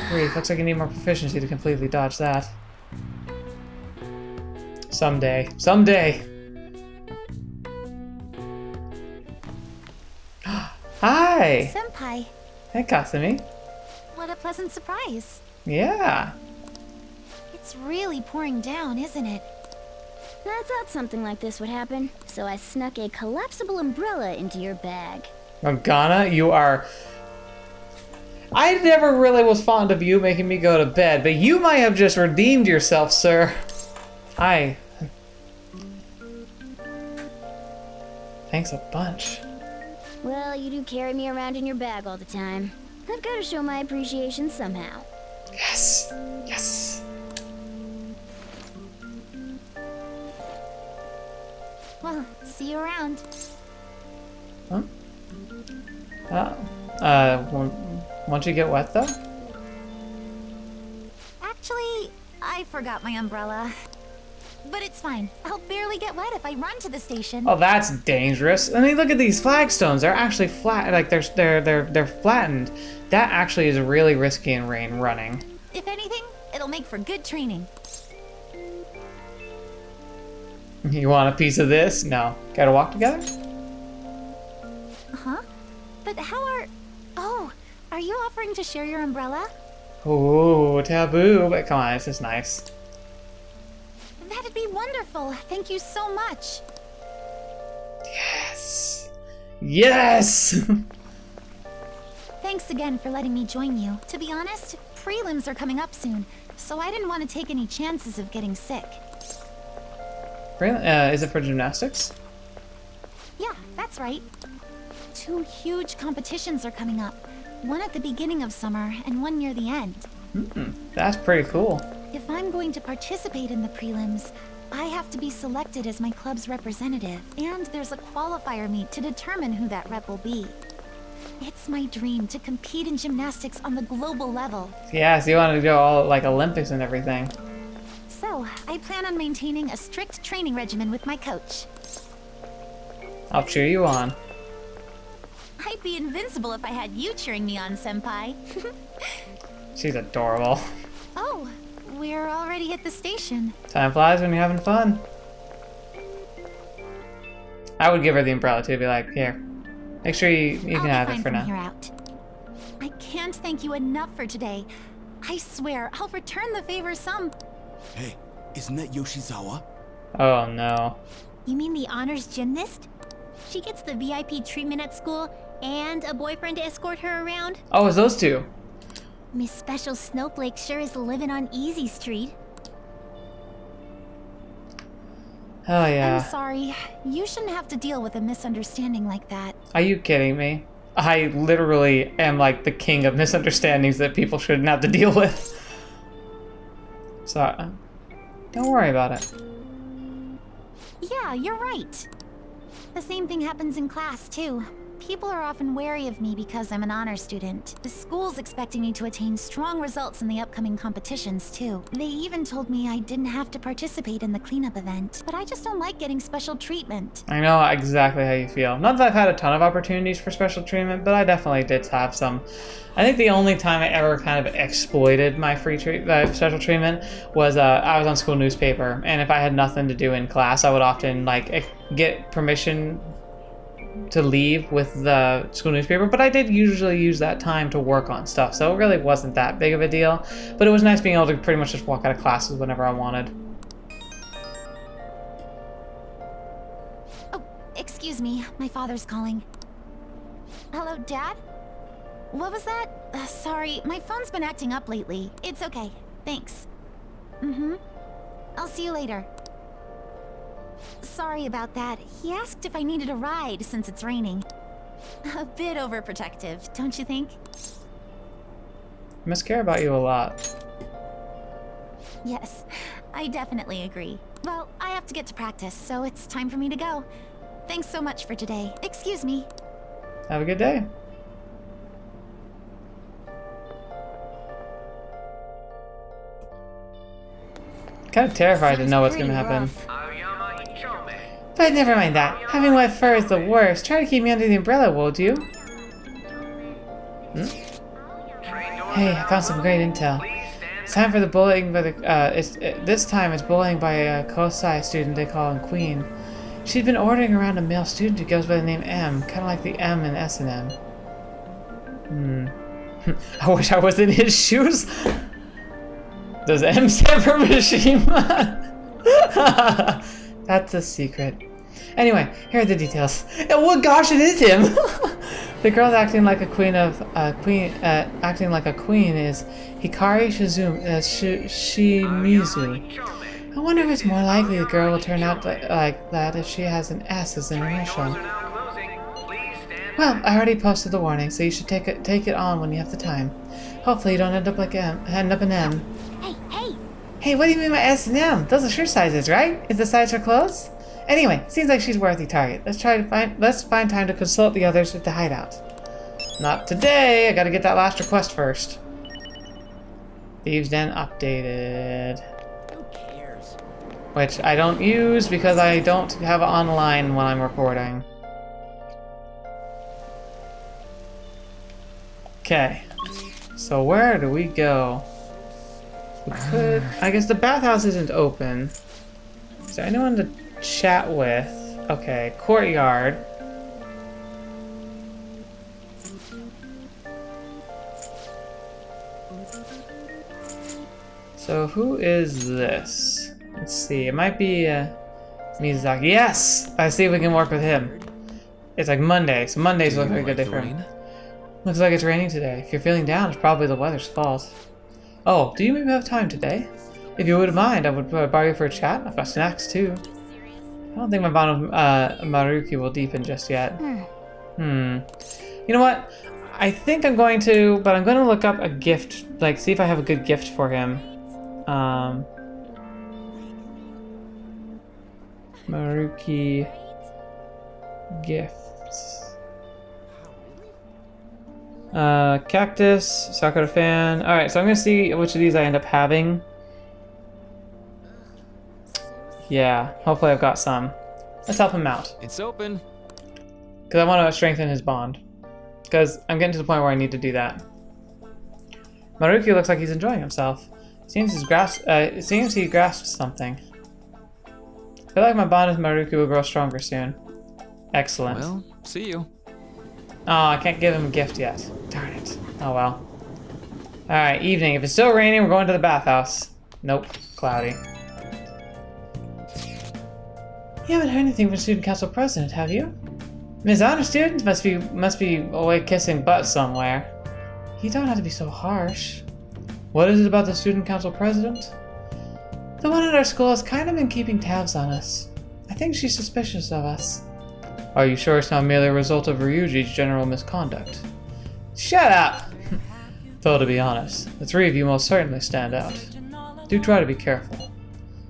Speaker 1: Grief, looks like you need more proficiency to completely dodge that. Someday. Someday! Hi!
Speaker 11: Senpai.
Speaker 1: Hey, Kasumi.
Speaker 11: What a pleasant surprise.
Speaker 1: Yeah.
Speaker 11: It's really pouring down, isn't it?
Speaker 3: I thought something like this would happen, so I snuck a collapsible umbrella into your bag.
Speaker 1: Morgana, you are... I never really was fond of you making me go to bed, but you might have just redeemed yourself, sir. Hi. Thanks a bunch.
Speaker 3: Well, you do carry me around in your bag all the time. I've got to show my appreciation somehow.
Speaker 1: Yes. Yes.
Speaker 11: Well, see you around.
Speaker 1: Huh? Won't you get wet, though?
Speaker 11: Actually, I forgot my umbrella. But it's fine. I'll barely get wet if I run to the station.
Speaker 1: Oh, that's dangerous. I mean, look at these flagstones. They're actually flat. Like they're flattened. That actually is really risky in rain running.
Speaker 11: If anything, it'll make for good training.
Speaker 1: You want a piece of this? No. Gotta walk together?
Speaker 11: Huh? But how are... Oh, are you offering to share your umbrella?
Speaker 1: Ooh, taboo. But come on, this is nice.
Speaker 11: That'd be wonderful. Thank you so much.
Speaker 1: Yes. Yes!
Speaker 11: Thanks again for letting me join you. To be honest, prelims are coming up soon, so I didn't want to take any chances of getting sick.
Speaker 1: Is it for gymnastics?
Speaker 11: Yeah, that's right. 2 huge competitions are coming up. One at the beginning of summer and one near the end.
Speaker 1: That's pretty cool.
Speaker 11: If I'm going to participate in the prelims, I have to be selected as my club's representative. And there's a qualifier meet to determine who that rep will be. It's my dream to compete in gymnastics on the global level.
Speaker 1: Yeah, so you want to go all like Olympics and everything.
Speaker 11: So, I plan on maintaining a strict training regimen with my coach.
Speaker 1: I'll cheer you on.
Speaker 11: I'd be invincible if I had you cheering me on, Senpai.
Speaker 1: She's adorable.
Speaker 11: Oh, we're already at the station.
Speaker 1: Time flies when you're having fun. I would give her the umbrella too, be like, here. Make sure you can have it for now.
Speaker 11: Here out. I can't thank you enough for today. I swear, I'll return the favor some...
Speaker 17: Hey, isn't that Yoshizawa?
Speaker 1: Oh no.
Speaker 11: You mean the honors gymnast? She gets the VIP treatment at school and a boyfriend to escort her around?
Speaker 1: Oh, it's those two.
Speaker 11: Miss Special Snowflake sure is living on Easy Street.
Speaker 1: Oh yeah.
Speaker 11: I'm sorry. You shouldn't have to deal with a misunderstanding like that.
Speaker 1: Are you kidding me? I literally am like the king of misunderstandings that people shouldn't have to deal with. So, don't worry about it.
Speaker 11: Yeah, you're right. The same thing happens in class, too. People are often wary of me because I'm an honor student. The school's expecting me to attain strong results in the upcoming competitions, too. They even told me I didn't have to participate in the cleanup event, but I just don't like getting special treatment.
Speaker 1: I know exactly how you feel. Not that I've had a ton of opportunities for special treatment, but I definitely did have some. I think the only time I ever kind of exploited my special treatment was I was on school newspaper, and if I had nothing to do in class, I would often like get permission to leave with the school newspaper, but I did usually use that time to work on stuff, so it really wasn't that big of a deal. But it was nice being able to pretty much just walk out of classes whenever I wanted.
Speaker 11: Oh, excuse me, my father's calling. Hello, Dad? What was that? Sorry, my phone's been acting up lately. It's okay. Thanks. I'll see you later. Sorry about that. He asked if I needed a ride since it's raining. A bit overprotective, don't you think?
Speaker 1: I must care about you a lot.
Speaker 11: Yes, I definitely agree. Well, I have to get to practice, so it's time for me to go. Thanks so much for today. Excuse me.
Speaker 1: Have a good day. Kind of terrified to know what's gonna happen. But never mind that. Having wet fur is the worst. Try to keep me under the umbrella, would you? Hey, I found some great intel. It's time for the bullying by the this time it's bullying by a Kosai student they call him Queen. She'd been ordering around a male student who goes by the name M, kind of like the M in S&M. I wish I was in his shoes. Does M stand for Mishima? That's a secret. Anyway, here are the details. Oh gosh, it is him. The girl acting like a queen is Hikari Shimizu. I wonder if it's more likely the girl will turn out like that if she has an S as an initial. Well, I already posted the warning, so you should take it on when you have the time. Hopefully you don't end up an M. Hey, what do you mean by S and M? Those are shirt sizes, right? Is the size for clothes? Anyway, seems like she's a worthy target. Let's find time to consult the others at the hideout. Not today. I gotta get that last request first. Thieves Den updated.
Speaker 10: Who cares?
Speaker 1: Which I don't use because I don't have it online when I'm recording. Okay. So where do we go? We could... I guess the bathhouse isn't open. Is there anyone to chat with? Okay, courtyard. So who is this? Let's see, it might be Miyazaki. Yes! I see if we can work with him. It's like Monday, so Mondays look like a good day for him. Looks like it's raining today. If you're feeling down, it's probably the weather's fault. Oh, do you maybe have time today? If you wouldn't mind, I would borrow you for a chat. I've got snacks too. I don't think my bond with Maruki will deepen just yet. You know what? I think I'm going to, but I'm going to look up a gift, like see if I have a good gift for him. Maruki gifts. Cactus, Sakura fan. Alright, so I'm gonna see which of these I end up having. Yeah, hopefully I've got some. Let's help him out.
Speaker 12: It's open.
Speaker 1: Because I want to strengthen his bond. Because I'm getting to the point where I need to do that. Maruki looks like he's enjoying himself. Seems he grasped something. I feel like my bond with Maruki will grow stronger soon. Excellent.
Speaker 12: Well, see you.
Speaker 1: Oh, I can't give him a gift yet. Darn it. Oh well. Alright, evening. If it's still raining, we're going to the bathhouse. Nope. Cloudy. You haven't heard anything from Student Council President, have you? Ms. Honor Student must be away kissing butt somewhere. You don't have to be so harsh. What is it about the Student Council President? The one at our school has kind of been keeping tabs on us. I think she's suspicious of us. Are you sure it's not merely a result of Ryuji's general misconduct? Shut up! Though to be honest, the three of you most certainly stand out. Do try to be careful.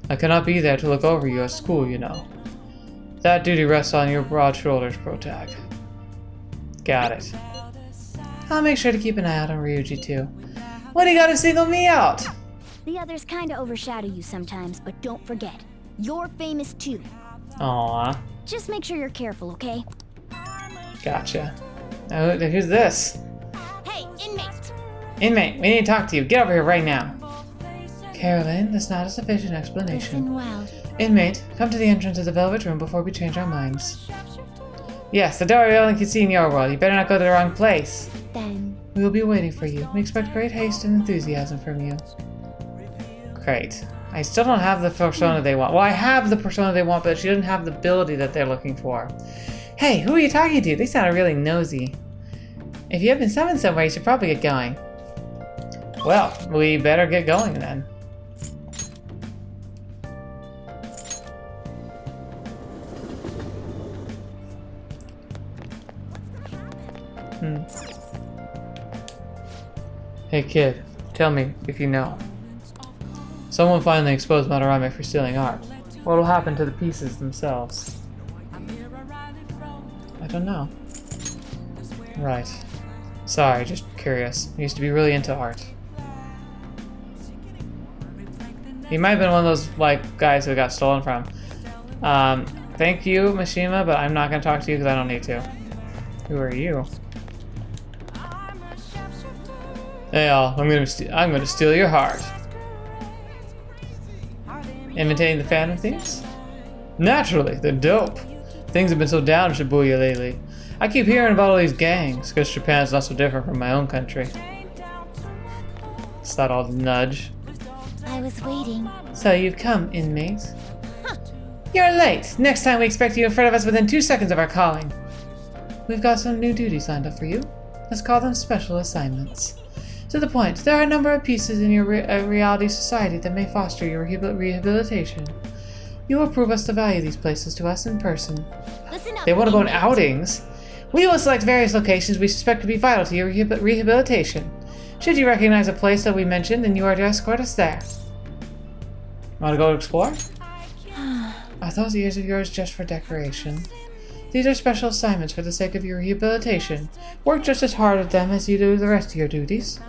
Speaker 1: I cannot be there to look over you at school, you know. That duty rests on your broad shoulders, Protag. Got it. I'll make sure to keep an eye out on Ryuji too. What do you gotta single me out?
Speaker 3: The others kinda overshadow you sometimes, but don't forget, you're famous too.
Speaker 1: Aww.
Speaker 3: Just make sure you're careful, okay?
Speaker 1: Gotcha. Oh, who's this?
Speaker 3: Hey, inmate!
Speaker 1: Inmate, we need to talk to you. Get over here right now. Carolyn, that's not a sufficient explanation.
Speaker 3: Listen well.
Speaker 1: Inmate, come to the entrance of the Velvet Room before we change our minds. Yes, the door you only can see in your world. You better not go to the wrong place.
Speaker 3: Then...
Speaker 1: We will be waiting for you. We expect great haste and enthusiasm from you. Great. I still don't have the persona they want. Well, I have the persona they want, but she doesn't have the ability that they're looking for. Hey, who are you talking to? They sound really nosy. If you have been summoned somewhere, you should probably get going. Well, we better get going then. Hey kid, tell me if you know. Someone finally exposed Madarame for stealing art. What will happen to the pieces themselves? I don't know. Right. Sorry, just curious. I used to be really into art. He might have been one of those, like, guys who got stolen from. Thank you, Mishima, but I'm not gonna talk to you because I don't need to. Who are you? Hey all, I'm gonna steal your heart. Imitating the Phantom Thieves? Naturally, they're dope. Things have been so down in Shibuya lately. I keep hearing about all these gangs, because Japan's not so different from my own country. It's that old nudge.
Speaker 11: I was waiting.
Speaker 1: So you've come, inmate. You're late. Next time we expect you in front of us within 2 seconds of our calling. We've got some new duties lined up for you. Let's call them special assignments. To the point, there are a number of pieces in your reality society that may foster your rehabilitation. You will prove us to value these places to us in person. They want to go on outings. We will select various locations we suspect to be vital to your rehabilitation. Should you recognize a place that we mentioned, then you are to escort us there. Want to go explore? Are those ears of yours just for decoration? These are special assignments for the sake of your rehabilitation. Work just as hard at them as you do the rest of your duties.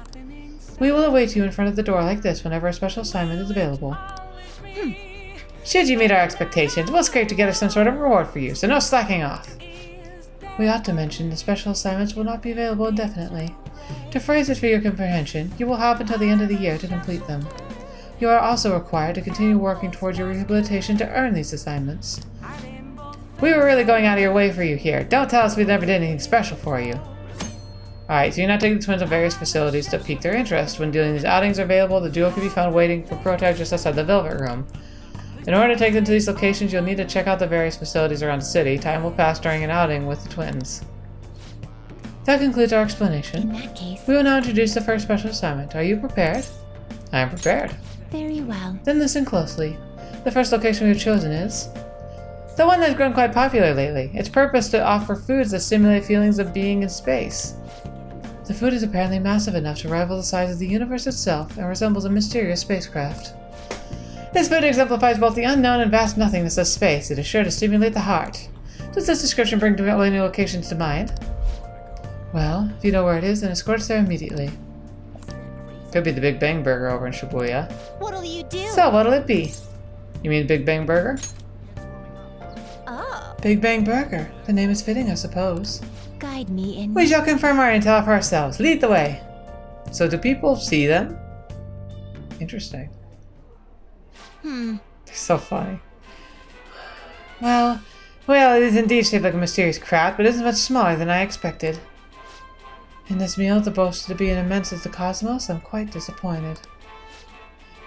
Speaker 1: We will await you in front of the door like this whenever a special assignment is available. Should you meet our expectations, we'll scrape together some sort of reward for you, so no slacking off. We ought to mention the special assignments will not be available indefinitely. To phrase it for your comprehension, you will have until the end of the year to complete them. You are also required to continue working towards your rehabilitation to earn these assignments. We were really going out of your way for you here. Don't tell us we never did anything special for you. Alright, so you're not taking the twins to various facilities to pique their interest. When dealing these outings are available, the duo can be found waiting for prototypes just outside the Velvet Room. In order to take them to these locations, you'll need to check out the various facilities around the city. Time will pass during an outing with the twins. That concludes our explanation.
Speaker 11: In that case,
Speaker 1: we will now introduce the first special assignment. Are you prepared? I am prepared.
Speaker 11: Very well.
Speaker 1: Then listen closely. The first location we have chosen is the one that's grown quite popular lately. Its purpose is to offer foods that stimulate feelings of being in space. The food is apparently massive enough to rival the size of the universe itself and resembles a mysterious spacecraft. This food exemplifies both the unknown and vast nothingness of space. It is sure to stimulate the heart. Does this description bring any locations to mind? Well, if you know where it is, then escort us there immediately. Could be the Big Bang Burger over in Shibuya.
Speaker 11: What'll you do?
Speaker 1: So, what'll it be? You mean Big Bang Burger?
Speaker 11: Oh.
Speaker 1: Big Bang Burger. The name is fitting, I suppose.
Speaker 11: Guide me in.
Speaker 1: We shall confirm our intel for ourselves. Lead the way. So do people see them? Interesting. They're so funny. Well, it is indeed shaped like a mysterious craft, but it isn't much smaller than I expected. In this meal, the boasted to be an immense as the cosmos, I'm quite disappointed.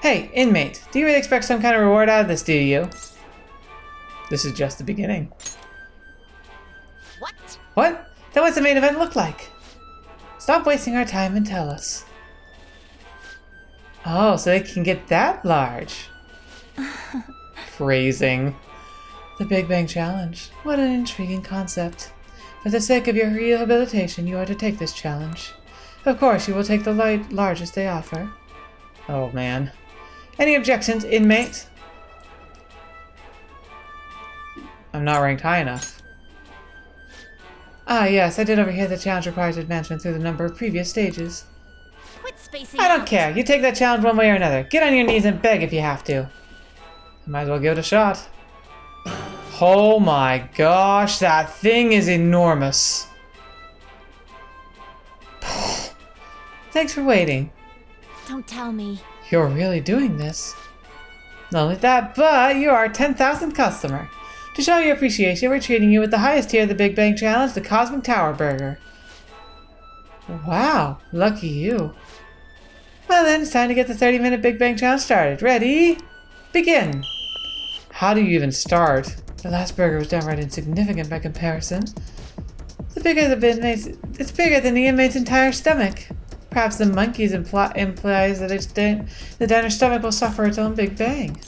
Speaker 1: Hey, inmate, do you really expect some kind of reward out of this, do you? This is just the beginning.
Speaker 11: What?
Speaker 1: What? Then what's the main event look like? Stop wasting our time and tell us. Oh, so they can get that large. Phrasing. The Big Bang Challenge. What an intriguing concept. For the sake of your rehabilitation, you are to take this challenge. Of course, you will take the largest they offer. Oh, man. Any objections, inmate? I'm not ranked high enough. Ah, yes, I did overhear the challenge requires advancement through the number of previous stages.
Speaker 11: Quit spacing
Speaker 1: I don't
Speaker 11: out.
Speaker 1: care. You take that challenge one way or another. Get on your knees and beg if you have to. Might as well give it a shot. Oh my gosh, that thing is enormous. Thanks for waiting.
Speaker 11: Don't tell me.
Speaker 1: You're really doing this. Not only that, but you are our 10,000th customer. To show your appreciation, we're treating you with the highest tier of the Big Bang Challenge, the Cosmic Tower Burger. Wow, lucky you. Well then, it's time to get the 30-minute Big Bang Challenge started. Ready? Begin! How do you even start? The last burger was downright insignificant by comparison. The It's bigger than the inmate's entire stomach. Perhaps the monkey's implies that the diner's stomach will suffer its own Big Bang.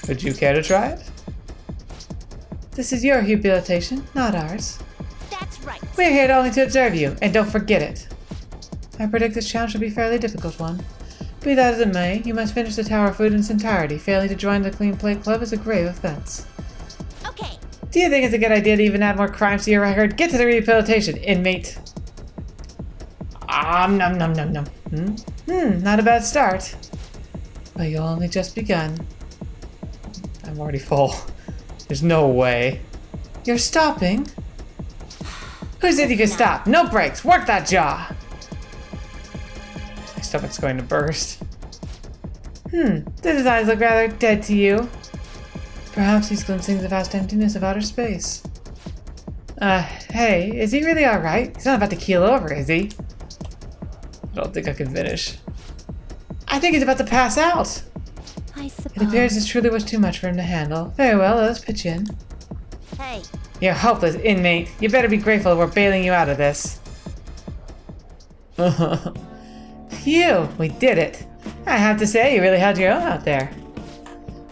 Speaker 1: Would you care to try it? This is your rehabilitation, not ours.
Speaker 3: That's right.
Speaker 1: We're here only to observe you, and don't forget it. I predict this challenge will be a fairly difficult one. Be that as it may, you must finish the Tower of Food in its entirety. Failing to join the Clean Plate Club is a grave offense.
Speaker 3: Okay.
Speaker 1: Do you think it's a good idea to even add more crimes to your record? Get to the rehabilitation, inmate. Nom nom nom nom. Not a bad start. But you'll only just begun. I'm already full. There's no way. You're stopping? Who said you could stop? No brakes. Work that jaw. My stomach's going to burst. These eyes look rather dead to you. Perhaps he's glimpsing the vast emptiness of outer space. Hey, is he really alright? He's not about to keel over, is he? I don't think I can finish. I think he's about to pass out.
Speaker 11: I suppose.
Speaker 1: It appears this truly was too much for him to handle. Very well, let us pitch in.
Speaker 3: Hey.
Speaker 1: You're hopeless, inmate. You better be grateful that we're bailing you out of this. Phew, we did it. I have to say, you really held your own out there.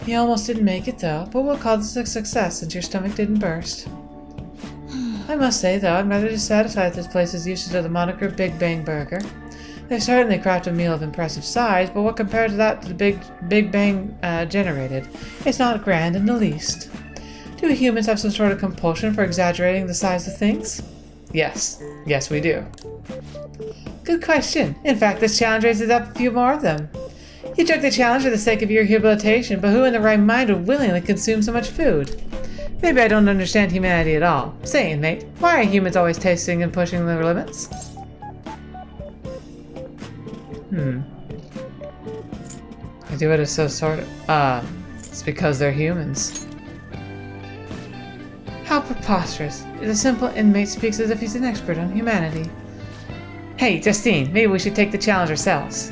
Speaker 1: You almost didn't make it, though, but we'll call this a success since your stomach didn't burst. I must say, though, I'm rather dissatisfied with this place's usage of the moniker Big Bang Burger. They certainly craft a meal of impressive size, but what compared to that the Big Bang generated? It's not grand in the least. Do we humans have some sort of compulsion for exaggerating the size of things? Yes. Yes, we do. Good question. In fact, this challenge raises up a few more of them. You took the challenge for the sake of your rehabilitation, but who in their right mind would willingly consume so much food? Maybe I don't understand humanity at all. Say, inmate, why are humans always tasting and pushing their limits? I do it as so sort of... it's because they're humans. How preposterous. The simple inmate speaks as if he's an expert on humanity. Hey, Justine, maybe we should take the challenge ourselves.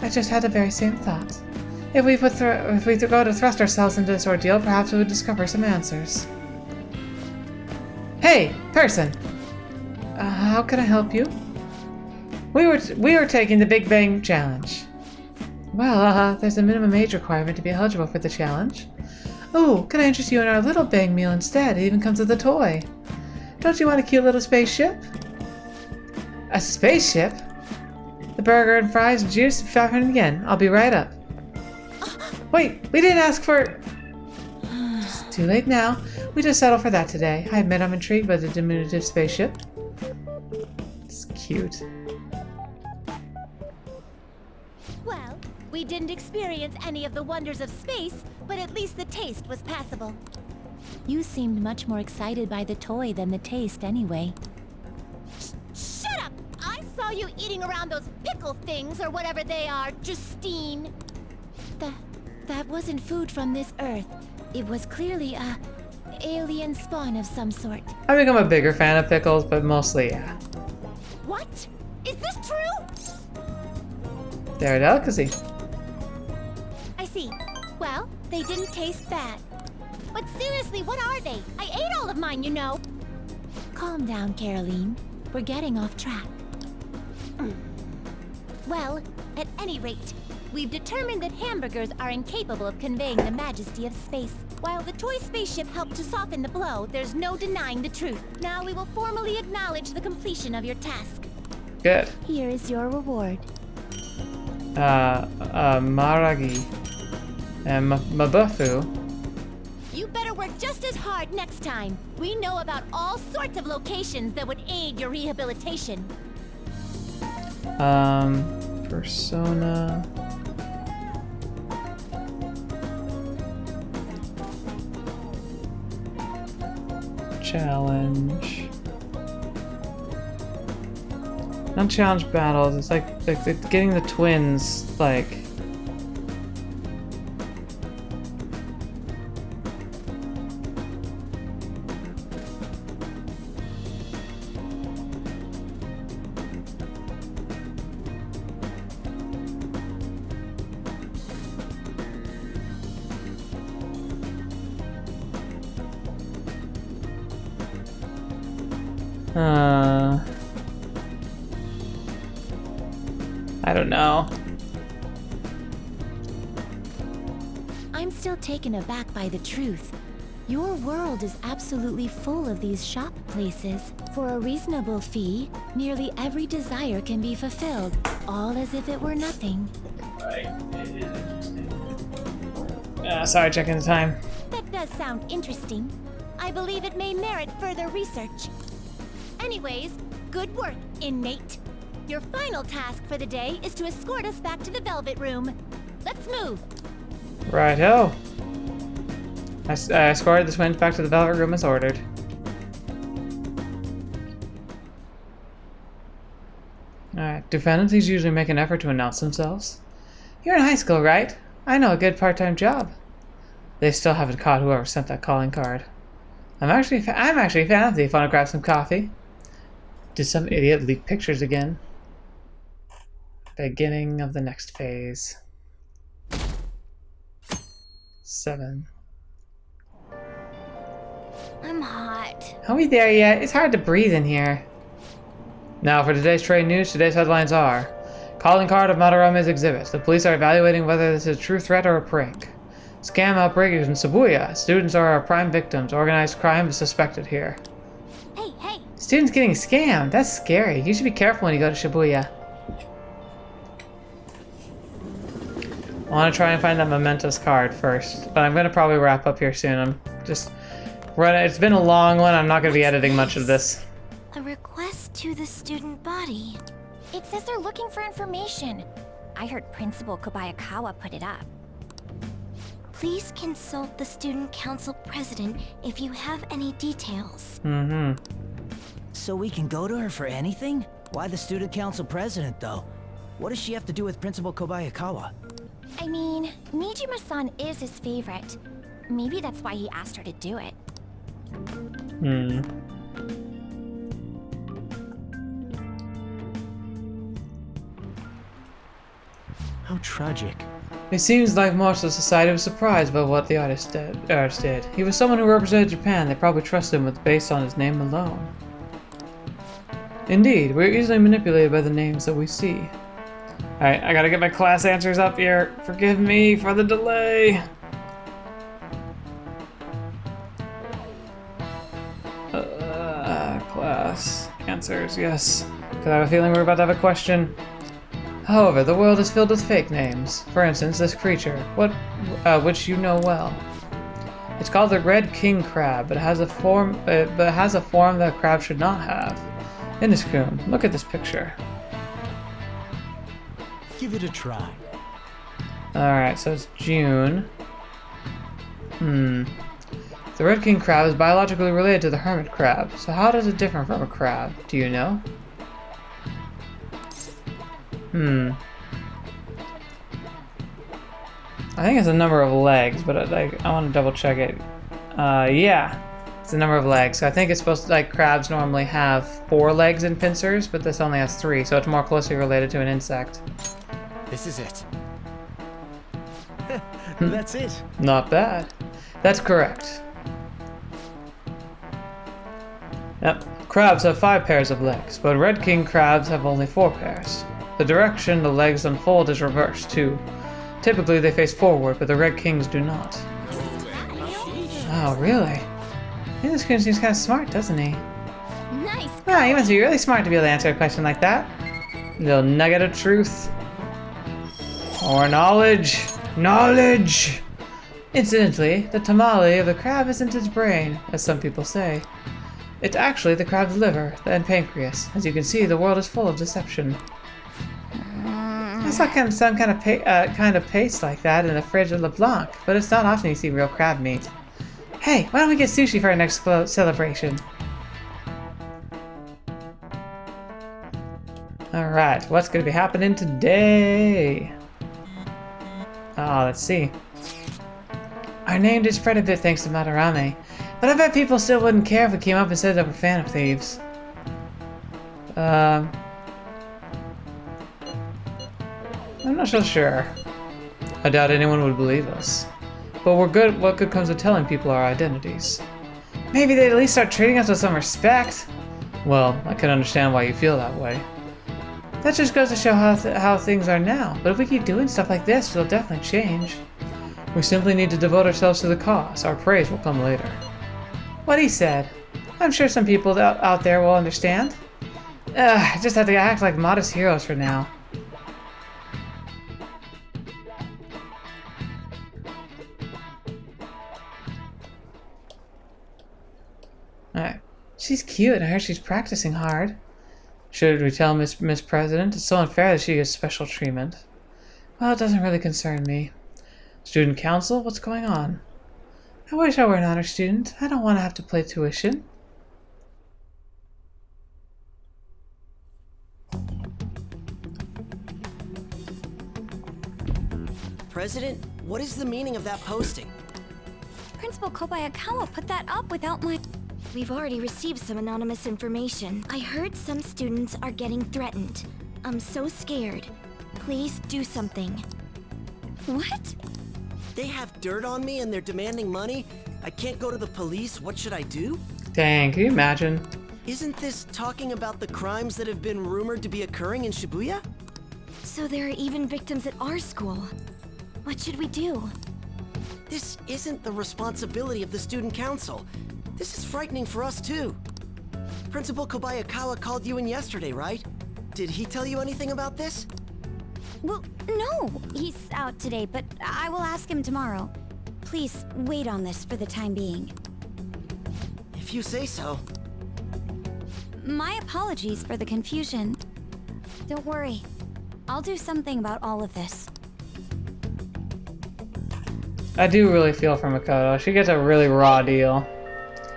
Speaker 1: I just had the very same thought. If we go to thrust ourselves into this ordeal, perhaps we would discover some answers. Hey, person! How can I help you? We were taking the Big Bang Challenge. Well, there's a minimum age requirement to be eligible for the challenge. Oh, can I interest you in our little bang meal instead? It even comes with a toy. Don't you want a cute little spaceship? A spaceship? The burger and fries and juice, 500 yen. I'll be right up. Wait, we didn't ask for... It's too late now. We just settled for that today. I admit I'm intrigued by the diminutive spaceship. It's cute.
Speaker 3: Well, we didn't experience any of the wonders of space, but at least the taste was passable.
Speaker 11: You seemed much more excited by the toy than the taste anyway.
Speaker 3: Shut up! I saw you eating around those pickle things or whatever they are, Justine.
Speaker 11: That wasn't food from this Earth. It was clearly a alien spawn of some sort.
Speaker 1: I've become a bigger fan of pickles, but mostly, yeah.
Speaker 3: What? Is this true?
Speaker 1: They're a delicacy.
Speaker 3: I see. Well, they didn't taste bad. But seriously, what are they? I ate all of mine, you know.
Speaker 11: Calm down, Caroline. We're getting off track.
Speaker 3: Well, at any rate, we've determined that hamburgers are incapable of conveying the majesty of space. While the toy spaceship helped to soften the blow, there's no denying the truth. Now we will formally acknowledge the completion of your task.
Speaker 1: Good.
Speaker 11: Here is your reward.
Speaker 1: Maragi. And Mabufu.
Speaker 3: You better work just as hard next time. We know about all sorts of locations that would aid your rehabilitation.
Speaker 1: Persona. Challenge. Not challenge battles, it's like getting the twins, like... I don't know.
Speaker 3: I'm still taken aback by the truth. Your world is absolutely full of these shop places. For a reasonable fee, nearly every desire can be fulfilled, all as if it were nothing.
Speaker 1: Sorry, checking the time.
Speaker 3: That does sound interesting. I believe it may merit further research. Anyways, good work, inmate. Your final task for the day is to escort us back to the Velvet Room. Let's move.
Speaker 1: Righto. I escorted the twins back to the Velvet Room as ordered. Alright, do Phantom Thieves usually make an effort to announce themselves? You're in high school, right? I know a good part-time job. They still haven't caught whoever sent that calling card. I'm actually a Phantom Thief. Want to grab some coffee? Did some idiot leak pictures again? Beginning of the next phase. 7.
Speaker 11: I'm hot.
Speaker 1: Are we there yet? It's hard to breathe in here. Now for today's trade news, today's headlines are: calling card of Madarame's exhibit. The police are evaluating whether this is a true threat or a prank. Scam outbreak in Shibuya. Students are our prime victims. Organized crime is suspected here.
Speaker 3: Hey, hey!
Speaker 1: Students getting scammed. That's scary. You should be careful when you go to Shibuya. I want to try and find that Mementos card first, but I'm going to probably wrap up here soon. I'm just running. It's been a long one. I'm not going to be editing much of this.
Speaker 11: A request to the student body. It says they're looking for information. I heard Principal Kobayakawa put it up. Please consult the Student Council President if you have any details.
Speaker 18: So we can go to her for anything? Why the Student Council President, though? What does she have to do with Principal Kobayakawa?
Speaker 11: I mean, Nijima-san is his favorite. Maybe that's why he asked her to do it.
Speaker 18: How tragic.
Speaker 1: It seems like most of society was surprised by what the artist did. He was someone who represented Japan. They probably trusted him based on his name alone. Indeed, we're easily manipulated by the names that we see. Alright, I gotta get my class answers up here. Forgive me for the delay. Class answers, yes. Because I have a feeling we're about to have a question. However, the world is filled with fake names. For instance, this creature, which you know well. It's called the Red King Crab, but it has a form that a crab should not have. Indiscreet, look at this picture.
Speaker 18: Give it a try.
Speaker 1: Alright, so it's June. The Red King Crab is biologically related to the hermit crab, so how does it differ from a crab? Do you know? I think it's a number of legs, but I want to double check it. Yeah, it's a number of legs. So I think it's supposed to, like, crabs normally have 4 legs and pincers, but this only has 3, so it's more closely related to an insect.
Speaker 18: This is it. That's it.
Speaker 1: Not bad. That's correct. Yep, crabs have 5 pairs of legs, but Red King crabs have only 4 pairs. The direction the legs unfold is reversed, too. Typically, they face forward, but the Red Kings do not. Oh, really? This kid seems kind of smart, doesn't he?
Speaker 11: Nice!
Speaker 1: Ah, he must be really smart to be able to answer a question like that. Little nugget of truth. Or knowledge. Knowledge! Incidentally, the tamale of the crab isn't its brain, as some people say. It's actually the crab's liver and pancreas. As you can see, the world is full of deception. I saw some kind of paste like that in the fridge at LeBlanc, but it's not often you see real crab meat. Hey, why don't we get sushi for our next celebration? Alright, what's going to be happening today? Oh, let's see. Our name did spread a bit thanks to Madarame, but I bet people still wouldn't care if we came up and said that we're Phantom Thieves. I'm not so sure. I doubt anyone would believe us. But we're good. What good comes of telling people our identities? Maybe they'd at least start treating us with some respect. Well, I can understand why you feel that way. That just goes to show how things are now. But if we keep doing stuff like this, it'll definitely change. We simply need to devote ourselves to the cause. Our praise will come later. What he said. I'm sure some people out there will understand. Just have to act like modest heroes for now. Alright. She's cute. I heard she's practicing hard. Should we tell Miss President? It's so unfair that she gets special treatment. Well, it doesn't really concern me. Student council? What's going on? I wish I were an honor student. I don't want to have to pay tuition.
Speaker 19: President, what is the meaning of that posting?
Speaker 8: Principal Kobayakawa put that up without my...
Speaker 3: We've already received some anonymous information. I heard some students are getting threatened. I'm so scared. Please do something.
Speaker 8: What?
Speaker 19: They have dirt on me and they're demanding money? I can't go to the police. What should I do?
Speaker 1: Dang, can you imagine?
Speaker 19: Isn't this talking about the crimes that have been rumored to be occurring in Shibuya?
Speaker 3: So there are even victims at our school. What should we do?
Speaker 19: This isn't the responsibility of the student council. This is frightening for us too. Principal Kobayakawa called you in yesterday, right? Did he tell you anything about this?
Speaker 3: Well, no. He's out today, but I will ask him tomorrow. Please wait on this for the time being.
Speaker 19: If you say so.
Speaker 3: My apologies for the confusion. Don't worry. I'll do something about all of this.
Speaker 1: I do really feel for Makoto. She gets a really raw deal.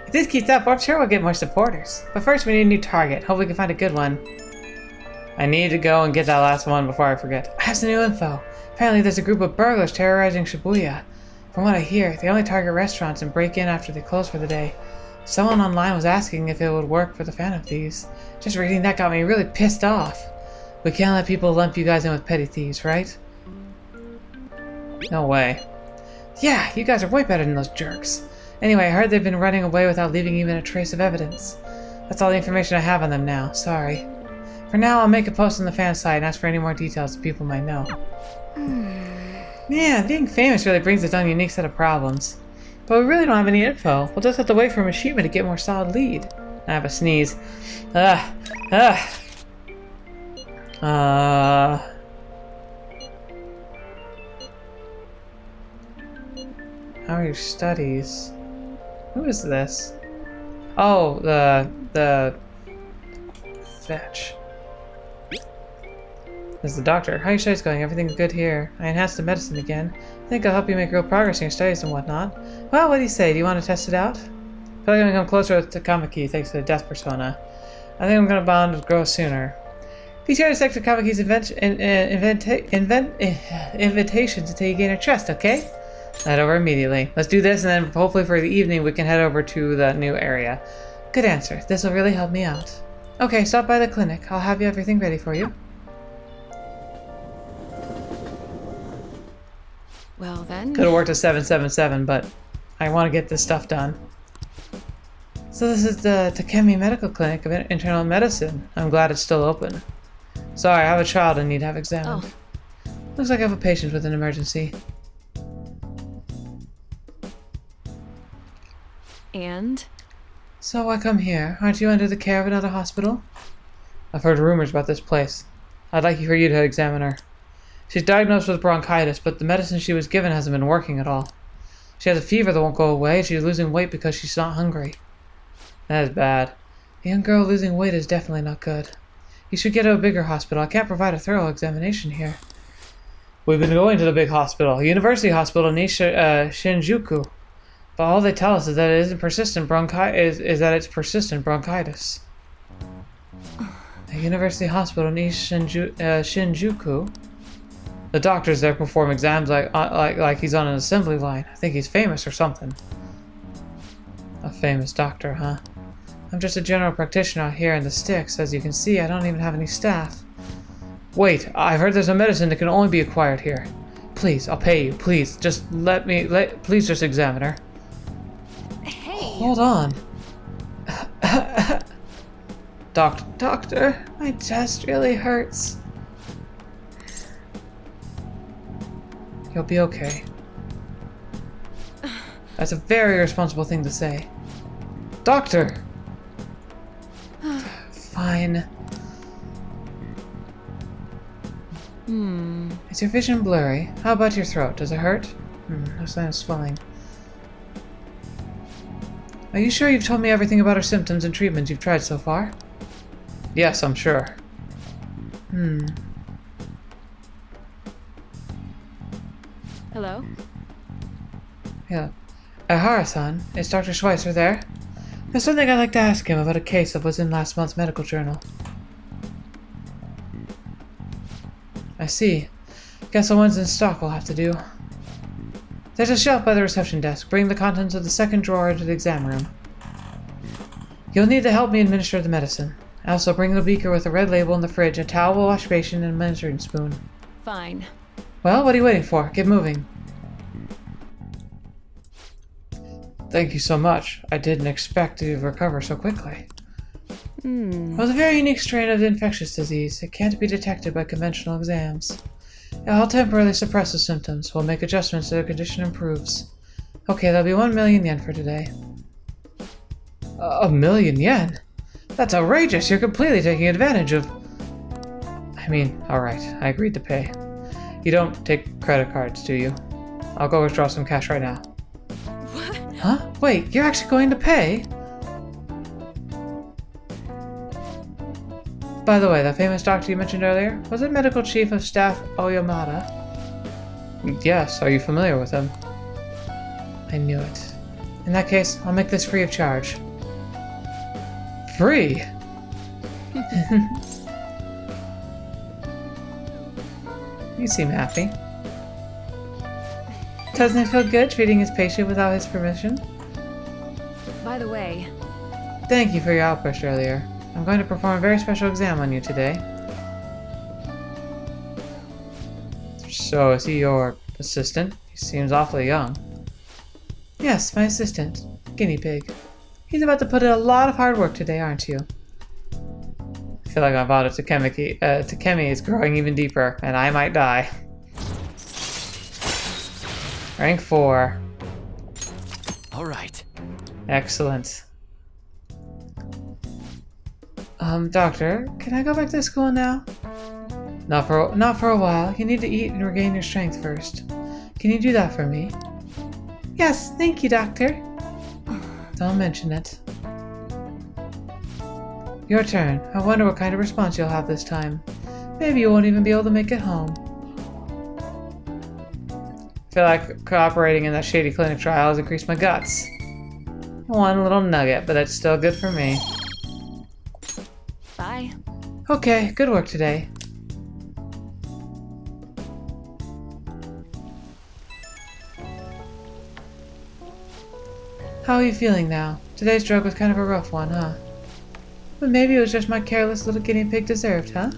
Speaker 1: If this keeps up, I'm sure we'll get more supporters. But first we need a new target. Hope we can find a good one. I need to go and get that last one before I forget. I have some new info. Apparently there's a group of burglars terrorizing Shibuya. From what I hear, they only target restaurants and break in after they close for the day. Someone online was asking if it would work for the Phantom Thieves. Just reading that got me really pissed off. We can't let people lump you guys in with petty thieves, right? No way. Yeah, you guys are way better than those jerks. Anyway, I heard they've been running away without leaving even a trace of evidence. That's all the information I have on them now. Sorry. For now, I'll make a post on the fan site and ask for any more details that people might know. Yeah, being famous really brings its own unique set of problems. But we really don't have any info. We'll just have to wait for Mishima to get more solid lead. I have a sneeze. How are your studies? Who is this? Oh, the fetch. This is the doctor. How are your studies going? Everything's good here. I enhanced the medicine again. I think I'll help you make real progress in your studies and whatnot. Well, what do you say? Do you want to test it out? I feel like I'm gonna come closer with Takamaki thanks to the death persona. I think I'm gonna bond with Grow sooner. Be sure to accept Takamaki's invitations until you gain her trust, okay? Head over immediately. Let's do this, and then hopefully for the evening we can head over to the new area. Good answer. This will really help me out. Okay, stop by the clinic. I'll have everything ready for you.
Speaker 20: Well then.
Speaker 1: Could have worked a 777, but I want to get this stuff done. So this is the Tekemi Medical Clinic of Internal Medicine. I'm glad it's still open. Sorry, I have a child and need to have examined.
Speaker 20: Oh.
Speaker 1: Looks like I have a patient with an emergency.
Speaker 20: And?
Speaker 1: So I come here. Aren't you under the care of another hospital? I've heard rumors about this place. I'd like for you to examine her. She's diagnosed with bronchitis, but the medicine she was given hasn't been working at all. She has a fever that won't go away, and she's losing weight because she's not hungry. That is bad. A young girl losing weight is definitely not good. You should get to a bigger hospital. I can't provide a thorough examination here. We've been going to the big hospital, University Hospital in Shinjuku. But all they tell us is that it isn't persistent is that it's persistent bronchitis. The University Hospital in Shinjuku. The doctors there perform exams like he's on an assembly line. I think he's famous or something. A famous doctor, huh? I'm just a general practitioner out here in the sticks. As you can see, I don't even have any staff. Wait, I've heard there's a medicine that can only be acquired here. Please, I'll pay you. Please, just please just examine her.
Speaker 20: Hey.
Speaker 1: Hold on. Doctor, my chest really hurts. You'll be okay. That's a very irresponsible thing to say. Doctor! Fine. Is your vision blurry? How about your throat? Does it hurt? No sign of swelling. Are you sure you've told me everything about her symptoms and treatments you've tried so far? Yes, I'm sure.
Speaker 20: Hello?
Speaker 1: Yeah. Ahara-san, is Dr. Schweitzer there? There's something I'd like to ask him about a case that was in last month's medical journal. I see. Guess the ones in stock will have to do. There's a shelf by the reception desk. Bring the contents of the second drawer into the exam room. You'll need to help me administer the medicine. Also, bring the beaker with a red label in the fridge, a towel, a wash basin, and a measuring spoon.
Speaker 20: Fine.
Speaker 1: Well, what are you waiting for? Get moving. Thank you so much. I didn't expect to recover so quickly. It was a very unique strain of infectious disease. It can't be detected by conventional exams. I'll temporarily suppress the symptoms. We'll make adjustments so the condition improves. Okay, that'll be 1 million yen for today. 1 million yen? That's outrageous. You're completely taking advantage of... I mean, alright. I agreed to pay. You don't take credit cards, do you? I'll go withdraw some cash right now.
Speaker 20: What?
Speaker 1: Huh? Wait, you're actually going to pay? By the way, that famous doctor you mentioned earlier, was it Medical Chief of Staff Oyamada? Yes, are you familiar with him? I knew it. In that case, I'll make this free of charge. Free? You seem happy. Doesn't it feel good treating his patient without his permission?
Speaker 20: By the way...
Speaker 1: Thank you for your outburst earlier. I'm going to perform a very special exam on you today. So, is he your assistant? He seems awfully young. Yes, my assistant. Guinea pig. He's about to put in a lot of hard work today, aren't you? I feel like my bond of Tekemi is growing even deeper, and I might die. Rank 4.
Speaker 9: Alright.
Speaker 1: Excellent. Doctor, can I go back to school now? Not for a while. You need to eat and regain your strength first. Can you do that for me? Yes, thank you, Doctor. Don't mention it. Your turn. I wonder what kind of response you'll have this time. Maybe you won't even be able to make it home. I feel like cooperating in that shady clinic trial has increased my guts. One little nugget, but that's still good for me.
Speaker 20: Bye.
Speaker 1: Okay, good work today. How are you feeling now? Today's drug was kind of a rough one, huh? But maybe it was just my careless little guinea pig deserved, huh?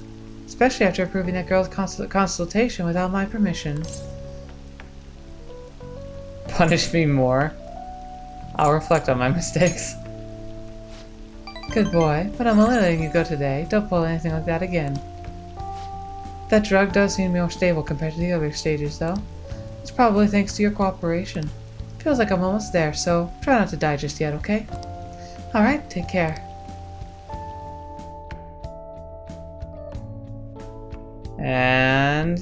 Speaker 1: Especially after approving that girl's consultation without my permission. Punish me more. I'll reflect on my mistakes. Good boy, but I'm only letting you go today. Don't pull anything like that again. That drug does seem more stable compared to the other stages, though. It's probably thanks to your cooperation. Feels like I'm almost there, so try not to die just yet, okay? Alright, take care. And...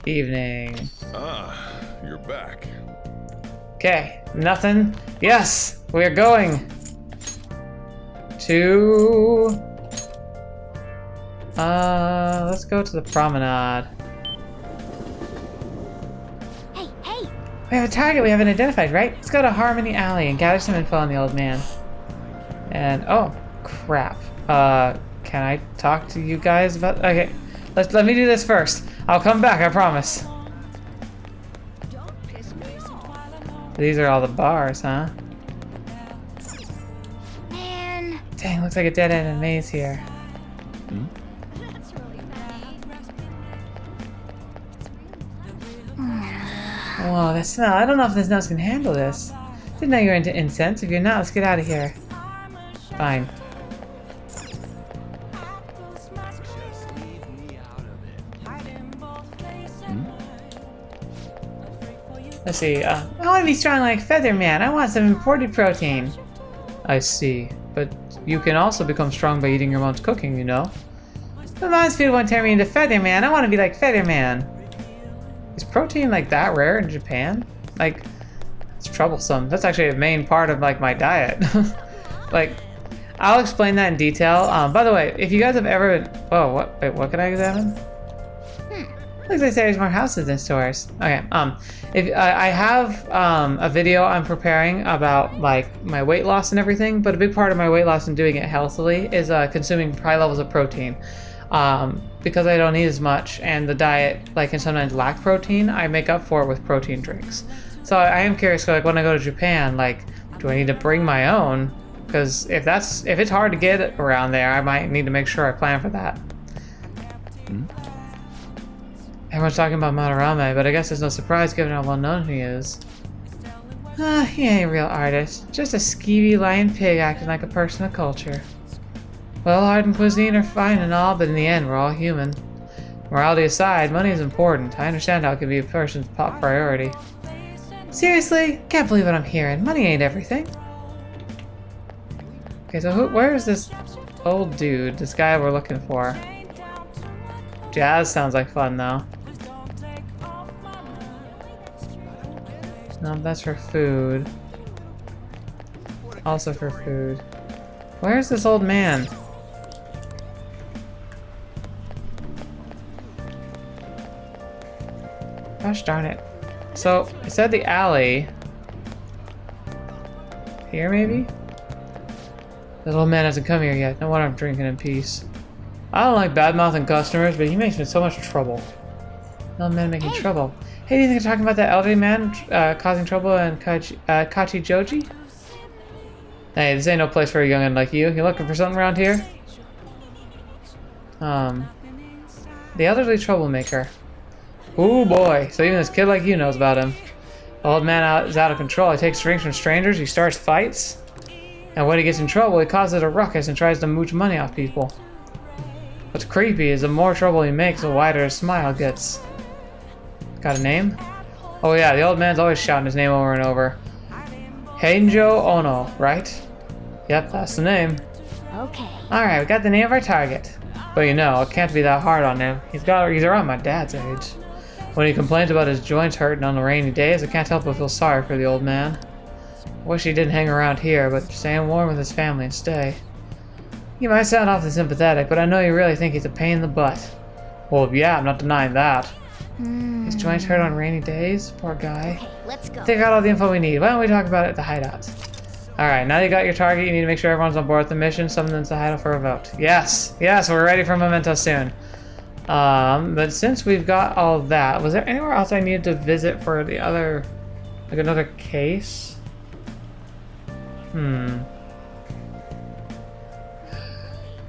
Speaker 1: evening.
Speaker 16: Ah, you're back.
Speaker 1: Okay, nothing. Yes! We're going! To... let's go to the promenade.
Speaker 3: Hey, hey!
Speaker 1: We have a target we haven't identified, right? Let's go to Harmony Alley and gather some info on the old man. And, oh, crap. Can I talk to you guys about... Okay, let me do this first. I'll come back, I promise. These are all the bars, huh?
Speaker 3: Man.
Speaker 1: Dang, looks like a dead end maze here. Whoa, that smell. I don't know if this nose can handle this. Didn't know you were into incense. If you're not, let's get out of here. Fine. Let's see. I want to be strong like Featherman. I want some imported protein. I see. But you can also become strong by eating your mom's cooking, you know. But mom's food won't turn me into Featherman. I want to be like Featherman. Is protein like that rare in Japan? Like, it's troublesome. That's actually a main part of like my diet. Like, I'll explain that in detail. By the way, if you guys have ever... Oh, what? Wait, what can I examine? Looks like there's more houses than stores. Okay, if I have a video I'm preparing about like my weight loss and everything, but a big part of my weight loss and doing it healthily is consuming high levels of protein. Because I don't eat as much and the diet like can sometimes lack protein, I make up for it with protein drinks. So I am curious, like when I go to Japan, like do I need to bring my own? Because if it's hard to get around there, I might need to make sure I plan for that. Everyone's talking about Madarame, but I guess it's no surprise given how well known he is. He ain't a real artist. Just a skeevy lion pig acting like a person of culture. Well, art and cuisine are fine and all, but in the end, we're all human. Morality aside, money is important. I understand how it can be a person's top priority. Seriously? Can't believe what I'm hearing. Money ain't everything. Okay, so where is this old dude? This guy we're looking for? Jazz sounds like fun, though. No, that's for food. Also for food. Where's this old man? Gosh darn it. So, it said the alley. Here, maybe? The little man hasn't come here yet. No wonder I'm drinking in peace. I don't like bad-mouthing customers, but he makes me so much trouble. No man making trouble. Hey, do you think you're talking about that elderly man causing trouble in Kichijoji? Hey, this ain't no place for a youngin' like you. You looking for something around here? The Elderly Troublemaker. Ooh boy, so even this kid like you knows about him. The old man is out of control. He takes drinks from strangers, he starts fights. And when he gets in trouble, he causes a ruckus and tries to mooch money off people. What's creepy is the more trouble he makes, the wider his smile gets. Got a name? Oh yeah, the old man's always shouting his name over and over. Heijo Ono, right? Yep, that's the name.
Speaker 3: Okay.
Speaker 1: Alright, we got the name of our target. But you know, it can't be that hard on him. He's around my dad's age. When he complains about his joints hurting on the rainy days, I can't help but feel sorry for the old man. I wish he didn't hang around here, but staying warm with his family and stay. You might sound awfully sympathetic, but I know you really think he's a pain in the butt. Well, yeah, I'm not denying that. His joints hurt on rainy days? Poor guy.
Speaker 3: Okay, let's go.
Speaker 1: I think I got all the info we need. Why don't we talk about it at the hideout? Alright, now you got your target, you need to make sure everyone's on board with the mission. Someone's the hideout for a vote. Yes! Yes, we're ready for Mementos soon. But since we've got all that, was there anywhere else I needed to visit for the other... like another case?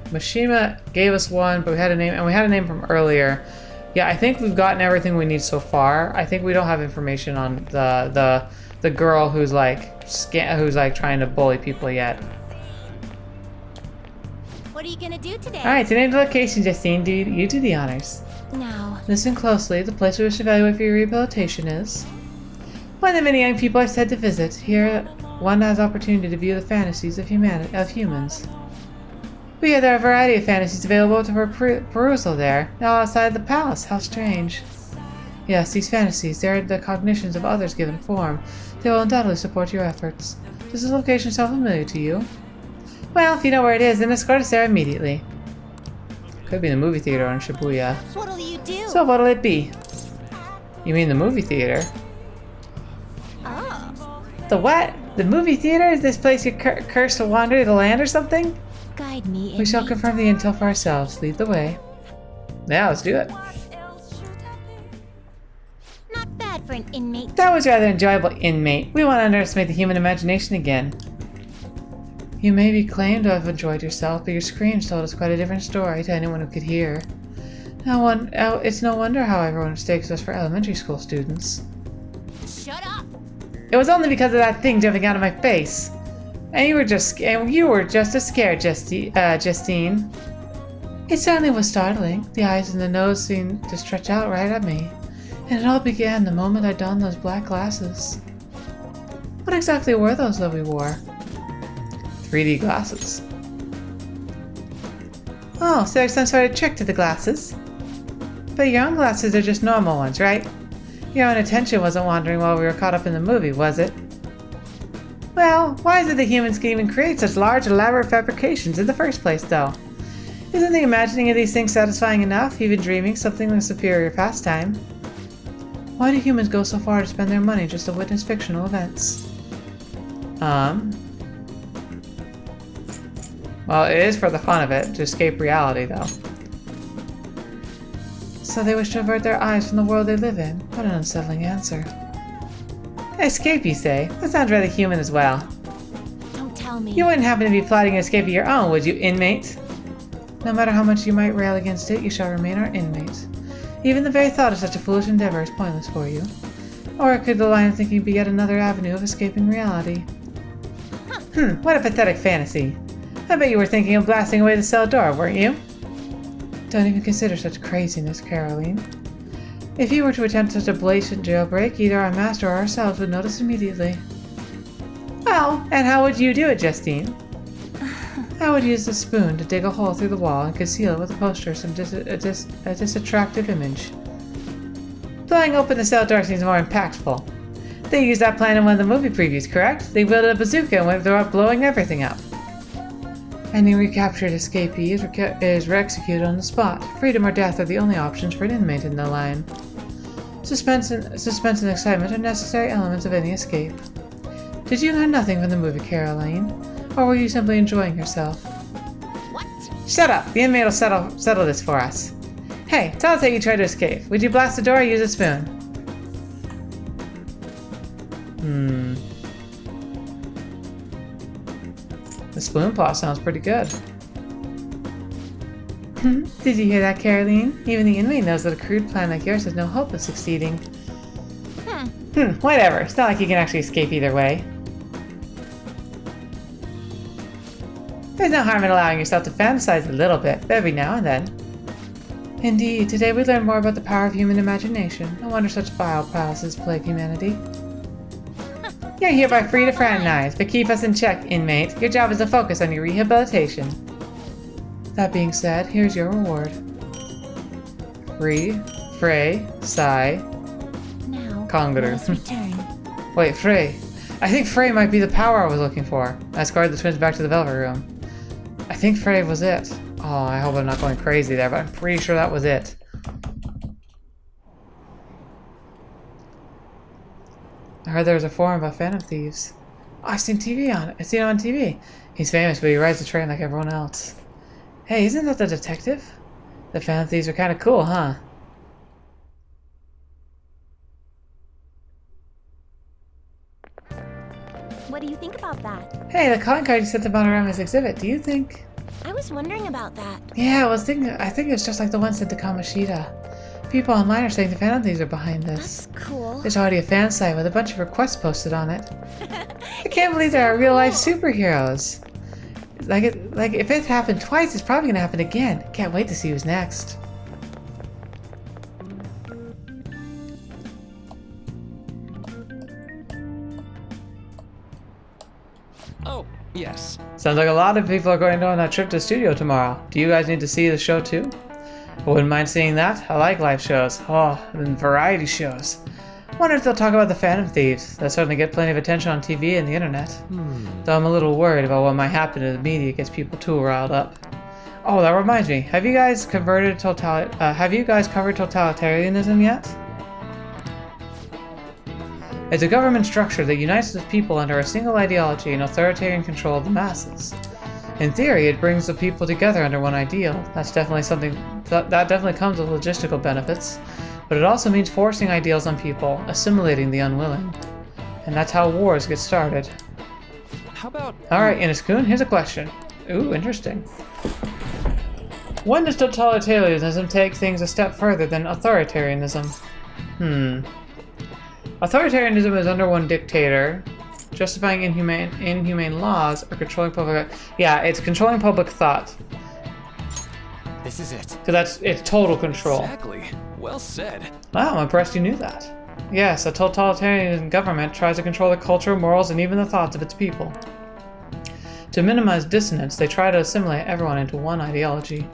Speaker 1: Mishima gave us one, but we had a name, and we had a name from earlier. Yeah, I think we've gotten everything we need so far. I think we don't have information on the girl who's like trying to bully people yet.
Speaker 3: What are you gonna do today?
Speaker 1: Alright, to name the location, Justine, you do the honors.
Speaker 3: No.
Speaker 1: Listen closely. The place we wish to evaluate for your rehabilitation is one of the many young people I've said to visit. Here, one has opportunity to view the fantasies of humans. We hear there are a variety of fantasies available for perusal there. Now outside the palace. How strange. Yes, these fantasies, they are the cognitions of others given form. They will undoubtedly support your efforts. Does this location sound familiar to you? Well, if you know where it is, then escort us there immediately. Could be the movie theater in Shibuya.
Speaker 3: What'll you do?
Speaker 1: So what'll it be? You mean the movie theater?
Speaker 3: Oh.
Speaker 1: The what? The movie theater? Is this place you're cursed to wander the land or something?
Speaker 3: Guide me.
Speaker 1: We shall confirm the intel for ourselves. Lead the way. Yeah, let's do it.
Speaker 3: Not bad for an inmate.
Speaker 1: That was rather enjoyable, inmate. We won't underestimate the human imagination again. You may be claimed to have enjoyed yourself, but your screams told us quite a different story to anyone who could hear. It's no wonder how everyone mistakes us for elementary school students.
Speaker 3: Shut up!
Speaker 1: It was only because of that thing jumping out of my face. And you were just as scared, Justine. It certainly was startling. The eyes and the nose seemed to stretch out right at me. And it all began the moment I donned those black glasses. What exactly were those that we wore? 3D glasses. Oh, so there's some sort of trick to the glasses. But your own glasses are just normal ones, right? Your own attention wasn't wandering while we were caught up in the movie, was it? Well, why is it that humans can even create such large, elaborate fabrications in the first place, though? Isn't the imagining of these things satisfying enough, even dreaming something like a superior pastime? Why do humans go so far to spend their money just to witness fictional events? Well, it is for the fun of it, to escape reality, though. So they wish to avert their eyes from the world they live in? What an unsettling answer. Escape, you say? That sounds rather human as well.
Speaker 3: Don't tell me.
Speaker 1: You wouldn't happen to be plotting an escape of your own, would you, inmate? No matter how much you might rail against it, you shall remain our inmate. Even the very thought of such a foolish endeavor is pointless for you. Or could the line of thinking be yet another avenue of escaping reality? What a pathetic fantasy. I bet you were thinking of blasting away the cell door, weren't you? Don't even consider such craziness, Caroline. If you were to attempt such a blatant jailbreak, either our master or ourselves would notice immediately. Well, and how would you do it, Justine? I would use the spoon to dig a hole through the wall and conceal it with a poster of some disattractive image. Blowing open the cell door seems more impactful. They used that plan in one of the movie previews, correct? They wielded a bazooka and went throughout blowing everything up. Any recaptured escapee is re-executed on the spot. Freedom or death are the only options for an inmate in the line. Suspense and excitement are necessary elements of any escape. Did you learn nothing from the movie, Caroline? Or were you simply enjoying yourself?
Speaker 3: What?
Speaker 1: Shut up! The inmate will settle this for us. Hey, tell us how you tried to escape. Would you blast the door or use a spoon? The spoon plot sounds pretty good. Did you hear that, Caroline? Even the inmate knows that a crude plan like yours has no hope of succeeding. Whatever. It's not like you can actually escape either way. There's no harm in allowing yourself to fantasize a little bit, every now and then. Indeed, today we learned more about the power of human imagination. No wonder such vile prowesses plague humanity. You're hereby free to fraternize, but keep us in check, inmate. Your job is to focus on your rehabilitation. That being said, here's your reward. Frey, Sai, Congator. Wait, Frey. I think Frey might be the power I was looking for. I escorted the twins back to the Velvet Room. I think Frey was it. Oh, I hope I'm not going crazy there, but I'm pretty sure that was it. I heard there was a forum about Phantom Thieves. Oh, I've seen TV on it. I've seen him on TV. He's famous, but he rides the train like everyone else. Hey, isn't that the detective? The Phantom Thieves are kind of cool, huh?
Speaker 3: What do you think about that?
Speaker 1: Hey, the calling card you sent to Madarame's exhibit. Do you think?
Speaker 3: I was wondering about that.
Speaker 1: Yeah, I think it's just like the one sent to Kamoshida. People online are saying the Phantom Thieves are behind this.
Speaker 3: That's cool.
Speaker 1: There's already a fan site with a bunch of requests posted on it. I can't believe there are real-life superheroes. Like if it happened twice, it's probably gonna happen again. Can't wait to see who's next.
Speaker 9: Oh, yes.
Speaker 1: Sounds like a lot of people are going on that trip to the studio tomorrow. Do you guys need to see the show too? I wouldn't mind seeing that. I like live shows. Oh, and variety shows. Wonder if they'll talk about the Phantom Thieves. They'll certainly get plenty of attention on TV and the internet. Though I'm a little worried about what might happen if the media gets people too riled up. Oh, that reminds me. Have you guys covered totalitarianism yet? It's a government structure that unites the people under a single ideology and authoritarian control of the masses. In theory, it brings the people together under one ideal. That's definitely something that definitely comes with logistical benefits, but it also means forcing ideals on people, assimilating the unwilling. And that's how wars get started.
Speaker 9: How about...
Speaker 1: Alright, Ines-kun, here's a question. Ooh, interesting. When does totalitarianism take things a step further than authoritarianism? Authoritarianism is under one dictator, justifying inhumane laws, or controlling public... Yeah, it's controlling public thought.
Speaker 17: This is it.
Speaker 1: Because it's total control.
Speaker 9: Exactly. Well said.
Speaker 1: Wow, I'm impressed you knew that. Yes, a totalitarian government tries to control the culture, morals, and even the thoughts of its people. To minimize dissonance, they try to assimilate everyone into one ideology.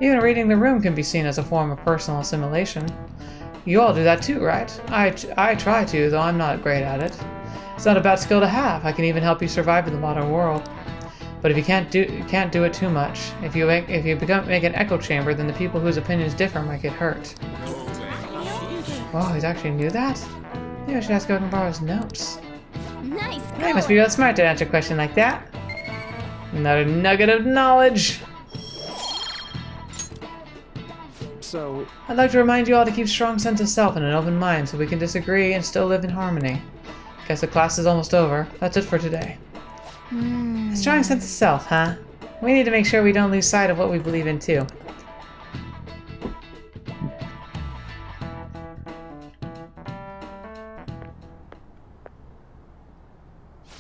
Speaker 1: Even reading the room can be seen as a form of personal assimilation. You all do that too, right? I try to, though I'm not great at it. It's not a bad skill to have. I can even help you survive in the modern world. But if you can't do it too much. If you make an echo chamber, then the people whose opinions differ might get hurt. Oh, he actually knew that? Maybe I should ask him to borrow his notes.
Speaker 3: Nice.
Speaker 1: He must be real smart to answer a question like that. Another nugget of knowledge.
Speaker 9: So,
Speaker 1: I'd like to remind you all to keep a strong sense of self and an open mind so we can disagree and still live in harmony. Guess the class is almost over. That's it for today. A strong sense of self, huh? We need to make sure we don't lose sight of what we believe in too.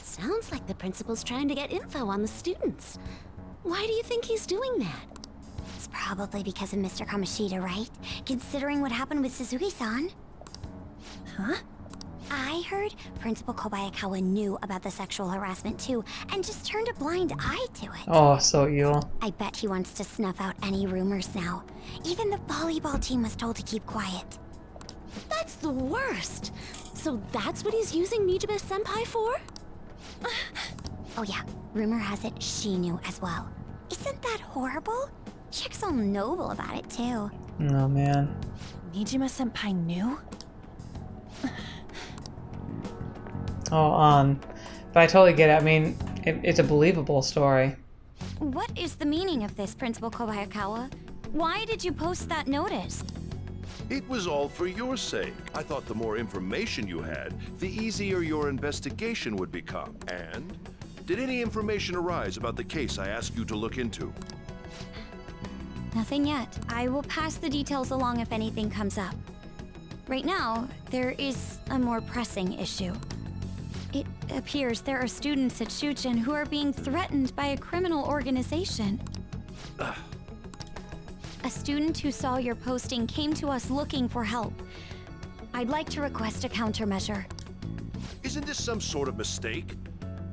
Speaker 3: Sounds like the principal's trying to get info on the students. Why do you think he's doing that? It's probably because of Mr. Kamoshida, right? Considering what happened with Suzuki-san. Huh? I heard Principal Kobayakawa knew about the sexual harassment too, and just turned a blind eye to it.
Speaker 1: Oh, so evil.
Speaker 3: I bet he wants to snuff out any rumors now. Even the volleyball team was told to keep quiet. That's the worst! So that's what he's using Nijibe-senpai for? Oh yeah, rumor has it she knew as well. Isn't that horrible? Chick's all noble about it too.
Speaker 1: Oh man.
Speaker 11: Nijima-senpai knew?
Speaker 1: But I totally get it. I mean, it's a believable story.
Speaker 8: What is the meaning of this, Principal Kobayakawa? Why did you post that notice?
Speaker 16: It was all for your sake. I thought the more information you had, the easier your investigation would become. And did any information arise about the case I asked you to look into?
Speaker 8: Nothing yet. I will pass the details along if anything comes up. Right now, there is a more pressing issue. It appears there are students at Shujin who are being threatened by a criminal organization. A student who saw your posting came to us looking for help. I'd like to request a countermeasure.
Speaker 16: Isn't this some sort of mistake?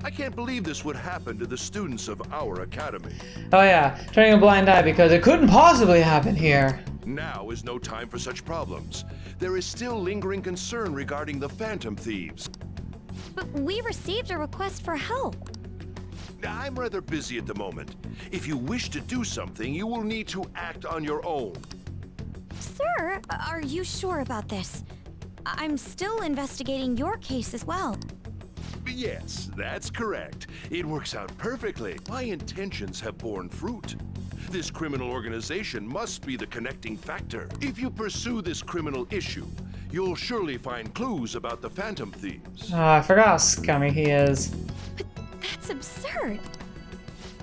Speaker 16: I can't believe this would happen to the students of our academy.
Speaker 1: Oh yeah, turning a blind eye because it couldn't possibly happen here.
Speaker 16: Now is no time for such problems. There is still lingering concern regarding the Phantom Thieves.
Speaker 8: But we received a request for help.
Speaker 16: I'm rather busy at the moment. If you wish to do something, you will need to act on your own.
Speaker 8: Sir, are you sure about this? I'm still investigating your case as well.
Speaker 16: Yes, that's correct. It works out perfectly. My intentions have borne fruit. This criminal organization must be the connecting factor. If you pursue this criminal issue, you'll surely find clues about the Phantom Thieves.
Speaker 1: Oh, I forgot how scummy he is.
Speaker 8: But that's absurd.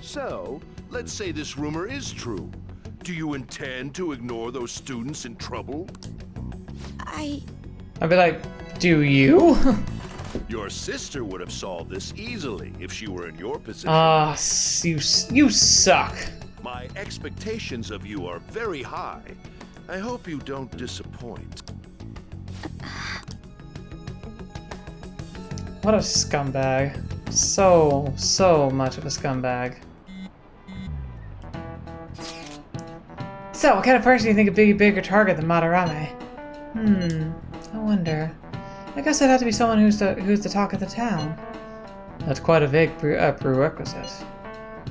Speaker 16: So, let's say this rumor is true. Do you intend to ignore those students in trouble?
Speaker 1: I'd be like, do you?
Speaker 16: Your sister would have solved this easily if she were in your position.
Speaker 1: You suck.
Speaker 16: My expectations of you are very high. I hope you don't disappoint.
Speaker 1: What a scumbag. So much of a scumbag. So, what kind of person do you think would be a bigger target than Madarame? I wonder. I guess it'd have to be someone who's the talk of the town. That's quite a vague prerequisite.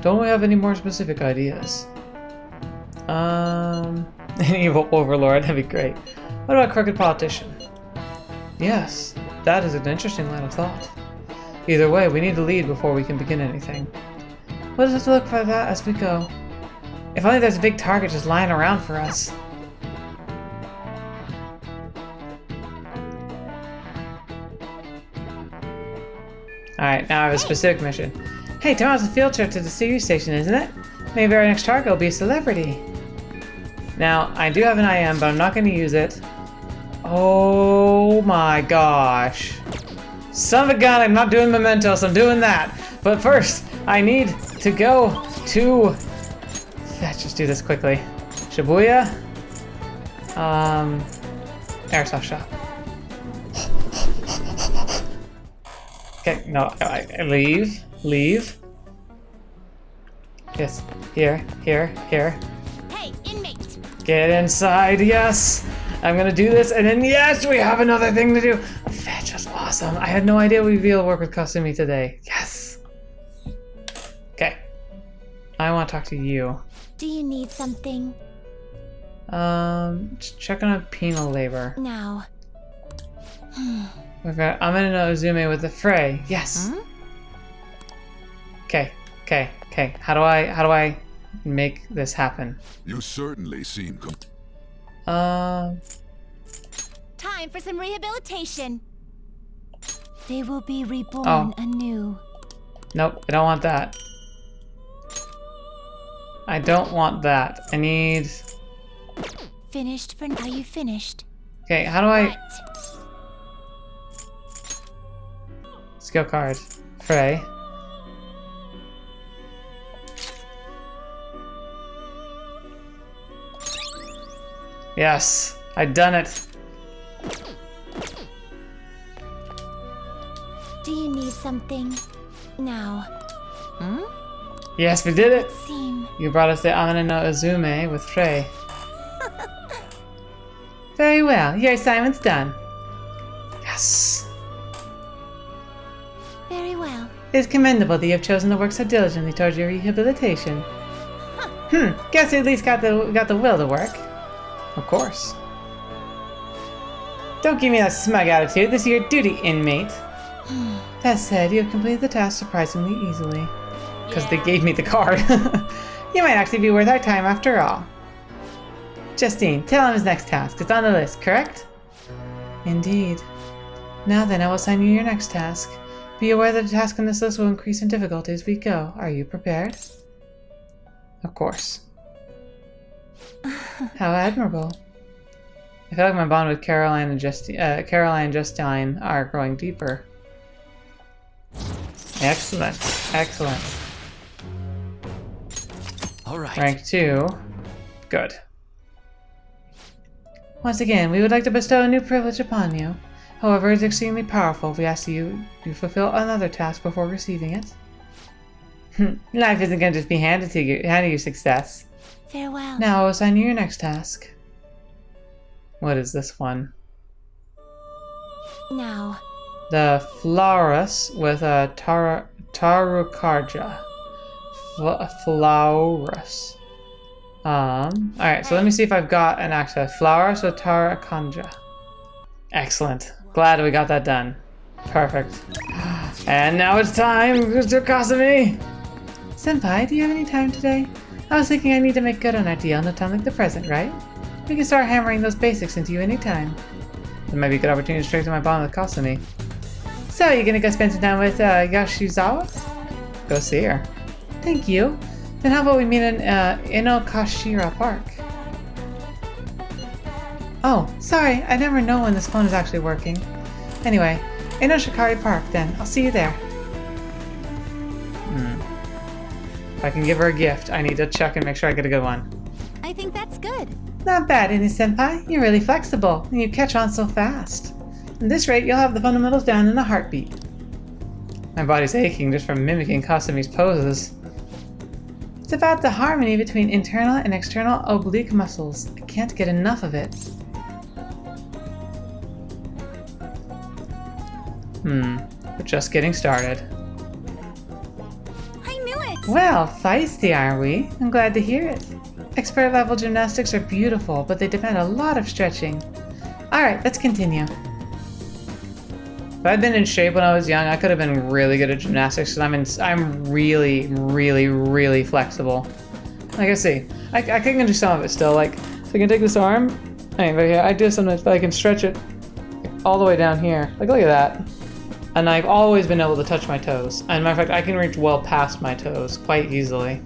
Speaker 1: Don't we have any more specific ideas? An evil overlord, that'd be great. What about a crooked politician? Yes, that is an interesting line of thought. Either way, we need to lead before we can begin anything. We'll just have to look for that as we go. If only there's a big target just lying around for us. Alright, now I have a specific mission. Hey, tomorrow's a field trip to the Sirius station, isn't it? Maybe our next target will be a celebrity. Now, I do have an IM, but I'm not going to use it. Oh my gosh. Son of a gun, I'm not doing Mementos, I'm doing that. But first, I need to go to Let's just do this quickly. Shibuya. Airsoft shop. Okay, no, I leave. Leave. Yes, here.
Speaker 3: Hey, inmate!
Speaker 1: Get inside, yes! I'm gonna do this, and then yes, we have another thing to do! Fetch was awesome. I had no idea we'd be able to work with Kasumi today. Yes! Okay. I want to talk to you.
Speaker 3: Do you need something?
Speaker 1: Just check on penal labor.
Speaker 3: Now.
Speaker 1: We've got Ameno Uzume with the fray. Yes! Okay. How do I make this happen?
Speaker 21: You certainly seem
Speaker 3: Time for some rehabilitation. They will be reborn anew.
Speaker 1: Nope, I don't want that. I don't want that. I need...
Speaker 3: Finished for now. Are you finished?
Speaker 1: Okay, how do I...
Speaker 3: What?
Speaker 1: Skill card. Fray. Yes, I've done it.
Speaker 3: Do you need something? Now.
Speaker 1: Yes, we did it.
Speaker 3: Seem.
Speaker 1: You brought us the Ameno no Uzume with Frey. Very well, your assignment's done. Yes.
Speaker 3: Very well.
Speaker 1: It is commendable that you have chosen to work so diligently towards your rehabilitation. Guess you at least got the will to work. Of course. Don't give me that smug attitude. This is your duty, inmate. That said, you have completed the task surprisingly easily. Because they gave me the card. You might actually be worth our time after all. Justine, tell him his next task. It's on the list, correct? Indeed. Now then, I will assign you your next task. Be aware that the task on this list will increase in difficulty as we go. Are you prepared? Of course. How admirable. I feel like my bond with Caroline and Justine are growing deeper. Excellent. Excellent.
Speaker 12: All right.
Speaker 1: Rank 2. Good. Once again, we would like to bestow a new privilege upon you. However, it is extremely powerful. We ask you to fulfill another task before receiving it. Life isn't going to just be handed you success.
Speaker 3: Farewell.
Speaker 1: Now I'll assign you your next task. What is this one?
Speaker 3: Now.
Speaker 1: The Florus with a Tarukarja. Florus. Alright, so let me see if I've got an access. Florus with Tarakanja. Excellent. Glad we got that done. Perfect. And now it's time, Mr. Kasumi! Senpai, do you have any time today? I was thinking I need to make good on our deal in a time like the present, right? We can start hammering those basics into you anytime. It might be a good opportunity to strengthen my bond with Kasumi. So, you gonna go spend some time with Yoshizawa? Go see her. Thank you. Then how about we meet in Inokashira Park? Oh, sorry, I never know when this phone is actually working. Anyway, Inoshikari Park then. I'll see you there. If I can give her a gift, I need to check and make sure I get a good one.
Speaker 3: I think that's good.
Speaker 1: Not bad, Ini-senpai. You're really flexible, and you catch on so fast. At this rate, you'll have the fundamentals down in a heartbeat. My body's aching just from mimicking Kasumi's poses. It's about the harmony between internal and external oblique muscles. I can't get enough of it. We're just getting started.
Speaker 3: I knew it!
Speaker 1: Well, feisty, are we? I'm glad to hear it. Expert level gymnastics are beautiful, but they demand a lot of stretching. Alright, let's continue. If I'd been in shape when I was young, I could have been really good at gymnastics, because I'm really, really, really flexible. Like, I see. I can do some of it still. Like, so I can take this arm, right here, I do sometimes, but I can stretch it all the way down here. Like, look at that. And I've always been able to touch my toes. And matter of fact, I can reach well past my toes quite easily.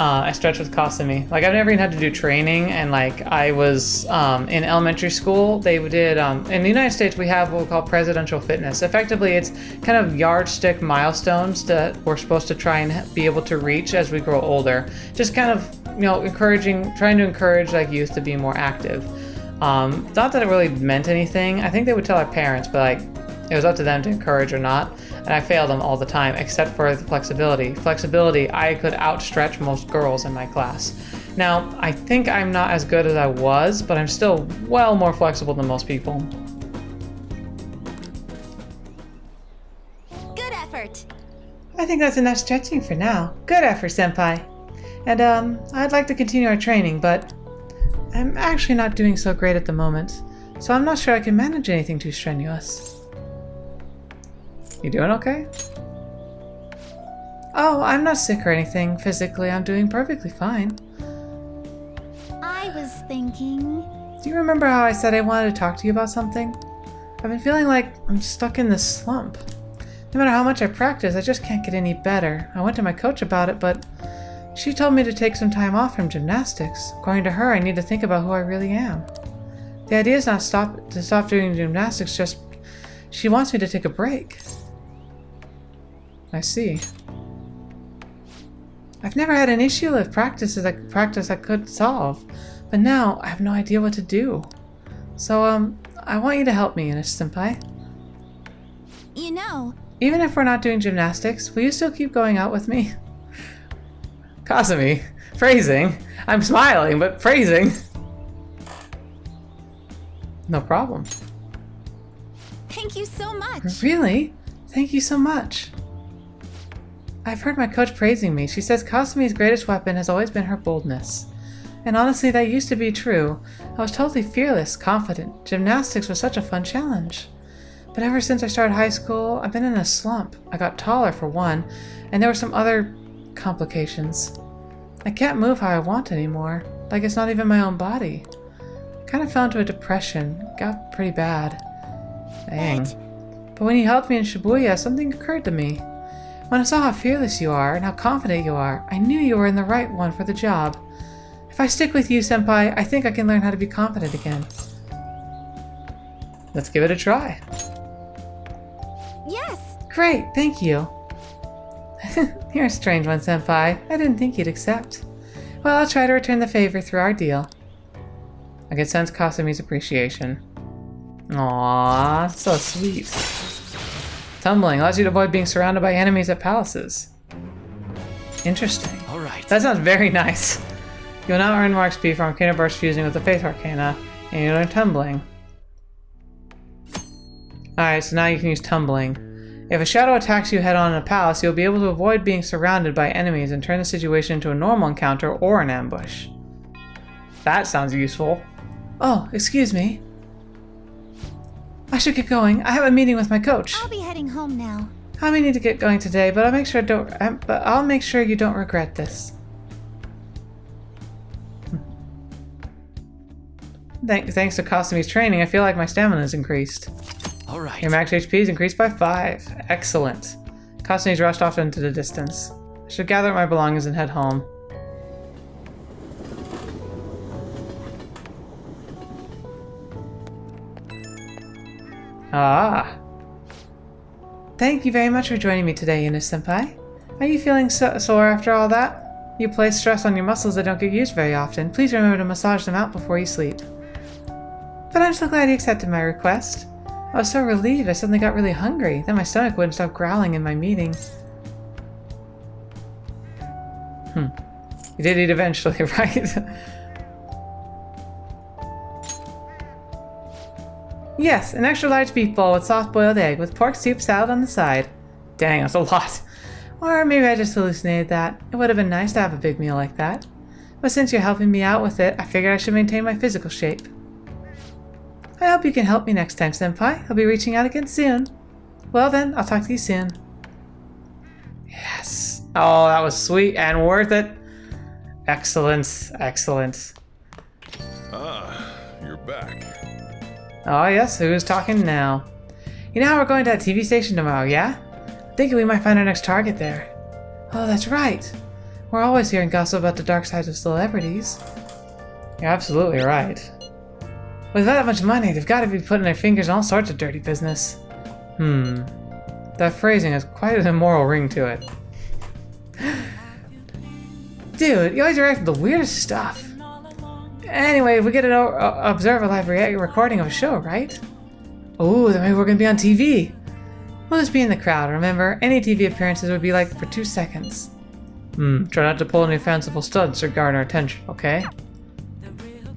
Speaker 1: I stretch with Kasumi. Like, I've never even had to do training, and like, I was in elementary school. They did, in the United States, we have what we call presidential fitness. Effectively, it's kind of yardstick milestones that we're supposed to try and be able to reach as we grow older. Just kind of, you know, trying to encourage like youth to be more active. Not that it really meant anything. I think they would tell our parents, but like, it was up to them to encourage or not. And I failed them all the time, except for the flexibility. Flexibility, I could outstretch most girls in my class. Now, I think I'm not as good as I was, but I'm still well more flexible than most people.
Speaker 3: Good effort.
Speaker 1: I think that's enough stretching for now. Good effort, Senpai. And I'd like to continue our training, but I'm actually not doing so great at the moment, so I'm not sure I can manage anything too strenuous. You doing okay? Oh, I'm not sick or anything. Physically, I'm doing perfectly fine.
Speaker 11: I was thinking...
Speaker 1: Do you remember how I said I wanted to talk to you about something? I've been feeling like I'm stuck in this slump. No matter how much I practice, I just can't get any better. I went to my coach about it, but she told me to take some time off from gymnastics. According to her, I need to think about who I really am. The idea is not to stop doing gymnastics, just she wants me to take a break. I see. I've never had an issue with practice I could solve, but now I have no idea what to do. So, I want you to help me, Senpai.
Speaker 11: You know...
Speaker 1: Even if we're not doing gymnastics, will you still keep going out with me? Kasumi, phrasing. I'm smiling, but phrasing. No problem.
Speaker 11: Thank you so much.
Speaker 1: Really? Thank you so much. I've heard my coach praising me. She says Kasumi's greatest weapon has always been her boldness. And honestly, that used to be true. I was totally fearless, confident. Gymnastics was such a fun challenge. But ever since I started high school, I've been in a slump. I got taller, for one, and there were some other complications. I can't move how I want anymore. Like it's not even my own body. I kind of fell into a depression. It got pretty bad. Dang. But when you helped me in Shibuya, something occurred to me. When I saw how fearless you are and how confident you are, I knew you were in the right one for the job. If I stick with you, Senpai, I think I can learn how to be confident again. Let's give it a try.
Speaker 11: Yes!
Speaker 1: Great, thank you. You're a strange one, Senpai. I didn't think you'd accept. Well, I'll try to return the favor through our deal. I could sense Kasumi's appreciation. Aww, so sweet. Tumbling allows you to avoid being surrounded by enemies at palaces. Interesting.
Speaker 13: Alright.
Speaker 1: That sounds very nice. You will now earn more XP from Arcana Burst fusing with the Faith Arcana, and you learn Tumbling. Alright, so now you can use Tumbling. If a shadow attacks you head-on in a palace, you'll be able to avoid being surrounded by enemies and turn the situation into a normal encounter or an ambush. That sounds useful. Oh, excuse me. I should get going. I have a meeting with my coach.
Speaker 11: I'll be heading home now.
Speaker 1: I may need to get going today, but I'll make sure you don't regret this. Thanks to Kasumi's training, I feel like my stamina's increased.
Speaker 13: Alright.
Speaker 1: Your max HP is increased by 5. Excellent. Kasumi's rushed off into the distance. I should gather up my belongings and head home. Ah. Thank you very much for joining me today, Senpai. Are you feeling sore after all that? You place stress on your muscles that don't get used very often. Please remember to massage them out before you sleep. But I'm so glad you accepted my request. I was so relieved I suddenly got really hungry. Then my stomach wouldn't stop growling in my meeting. You did eat eventually, right? Yes, an extra large beef bowl with soft-boiled egg with pork soup salad on the side. Dang, that's a lot. Or maybe I just hallucinated that. It would have been nice to have a big meal like that. But since you're helping me out with it, I figured I should maintain my physical shape. I hope you can help me next time, Senpai. I'll be reaching out again soon. Well then, I'll talk to you soon. Yes. Oh, that was sweet and worth it. Excellent, excellent.
Speaker 16: Ah, you're back.
Speaker 1: Oh yes, who's talking now? You know how we're going to that TV station tomorrow, yeah? I'm thinking we might find our next target there. Oh, that's right. We're always hearing gossip about the dark sides of celebrities. You're absolutely right. With that much money, they've got to be putting their fingers in all sorts of dirty business. That phrasing has quite an immoral ring to it. Dude, you always react to the weirdest stuff. Anyway, we get to observe a live recording of a show, right? Oh, then maybe we're gonna be on TV. We'll just be in the crowd, remember? Any TV appearances would be like for 2 seconds. Try not to pull any fanciful studs or garner attention, okay?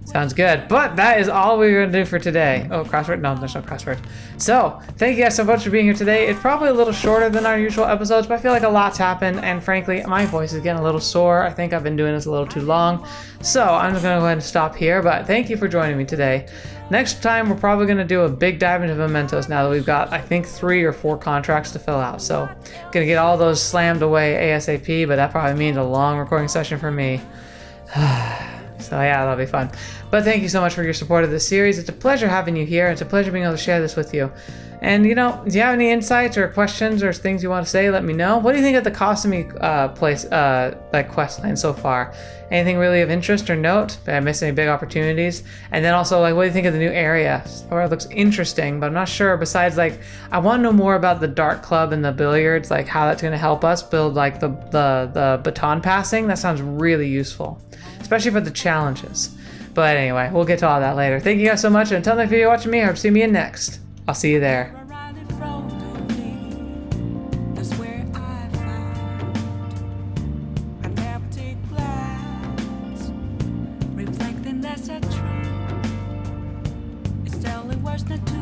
Speaker 1: Sounds good. But that is all we're gonna do for today. Oh, crossword? No, there's no crossword. So, thank you guys so much for being here today. It's probably a little shorter than our usual episodes, but I feel like a lot's happened, and frankly, my voice is getting a little sore. I think I've been doing this a little too long. So, I'm just gonna go ahead and stop here, but thank you for joining me today. Next time, we're probably gonna do a big dive into Mementos now that we've got, I think, 3 or 4 contracts to fill out. So, gonna get all those slammed away ASAP, but that probably means a long recording session for me. So yeah, that'll be fun. But thank you so much for your support of this series. It's a pleasure having you here. It's a pleasure being able to share this with you. And you know, do you have any insights or questions or things you want to say? Let me know. What do you think of the Kasumi like quest line so far? Anything really of interest or note? Did I miss any big opportunities? And then also, like, what do you think of the new area? Or it looks interesting, but I'm not sure. Besides, like, I want to know more about the dart club and the billiards, like how that's going to help us build like the baton passing. That sounds really useful, especially for the challenges. But anyway, we'll get to all that later. Thank you guys so much, and until next video you're watching me, I hope to see me in next. I'll see you there.
Speaker 21: Reflecting that's a truth. It's telling words not to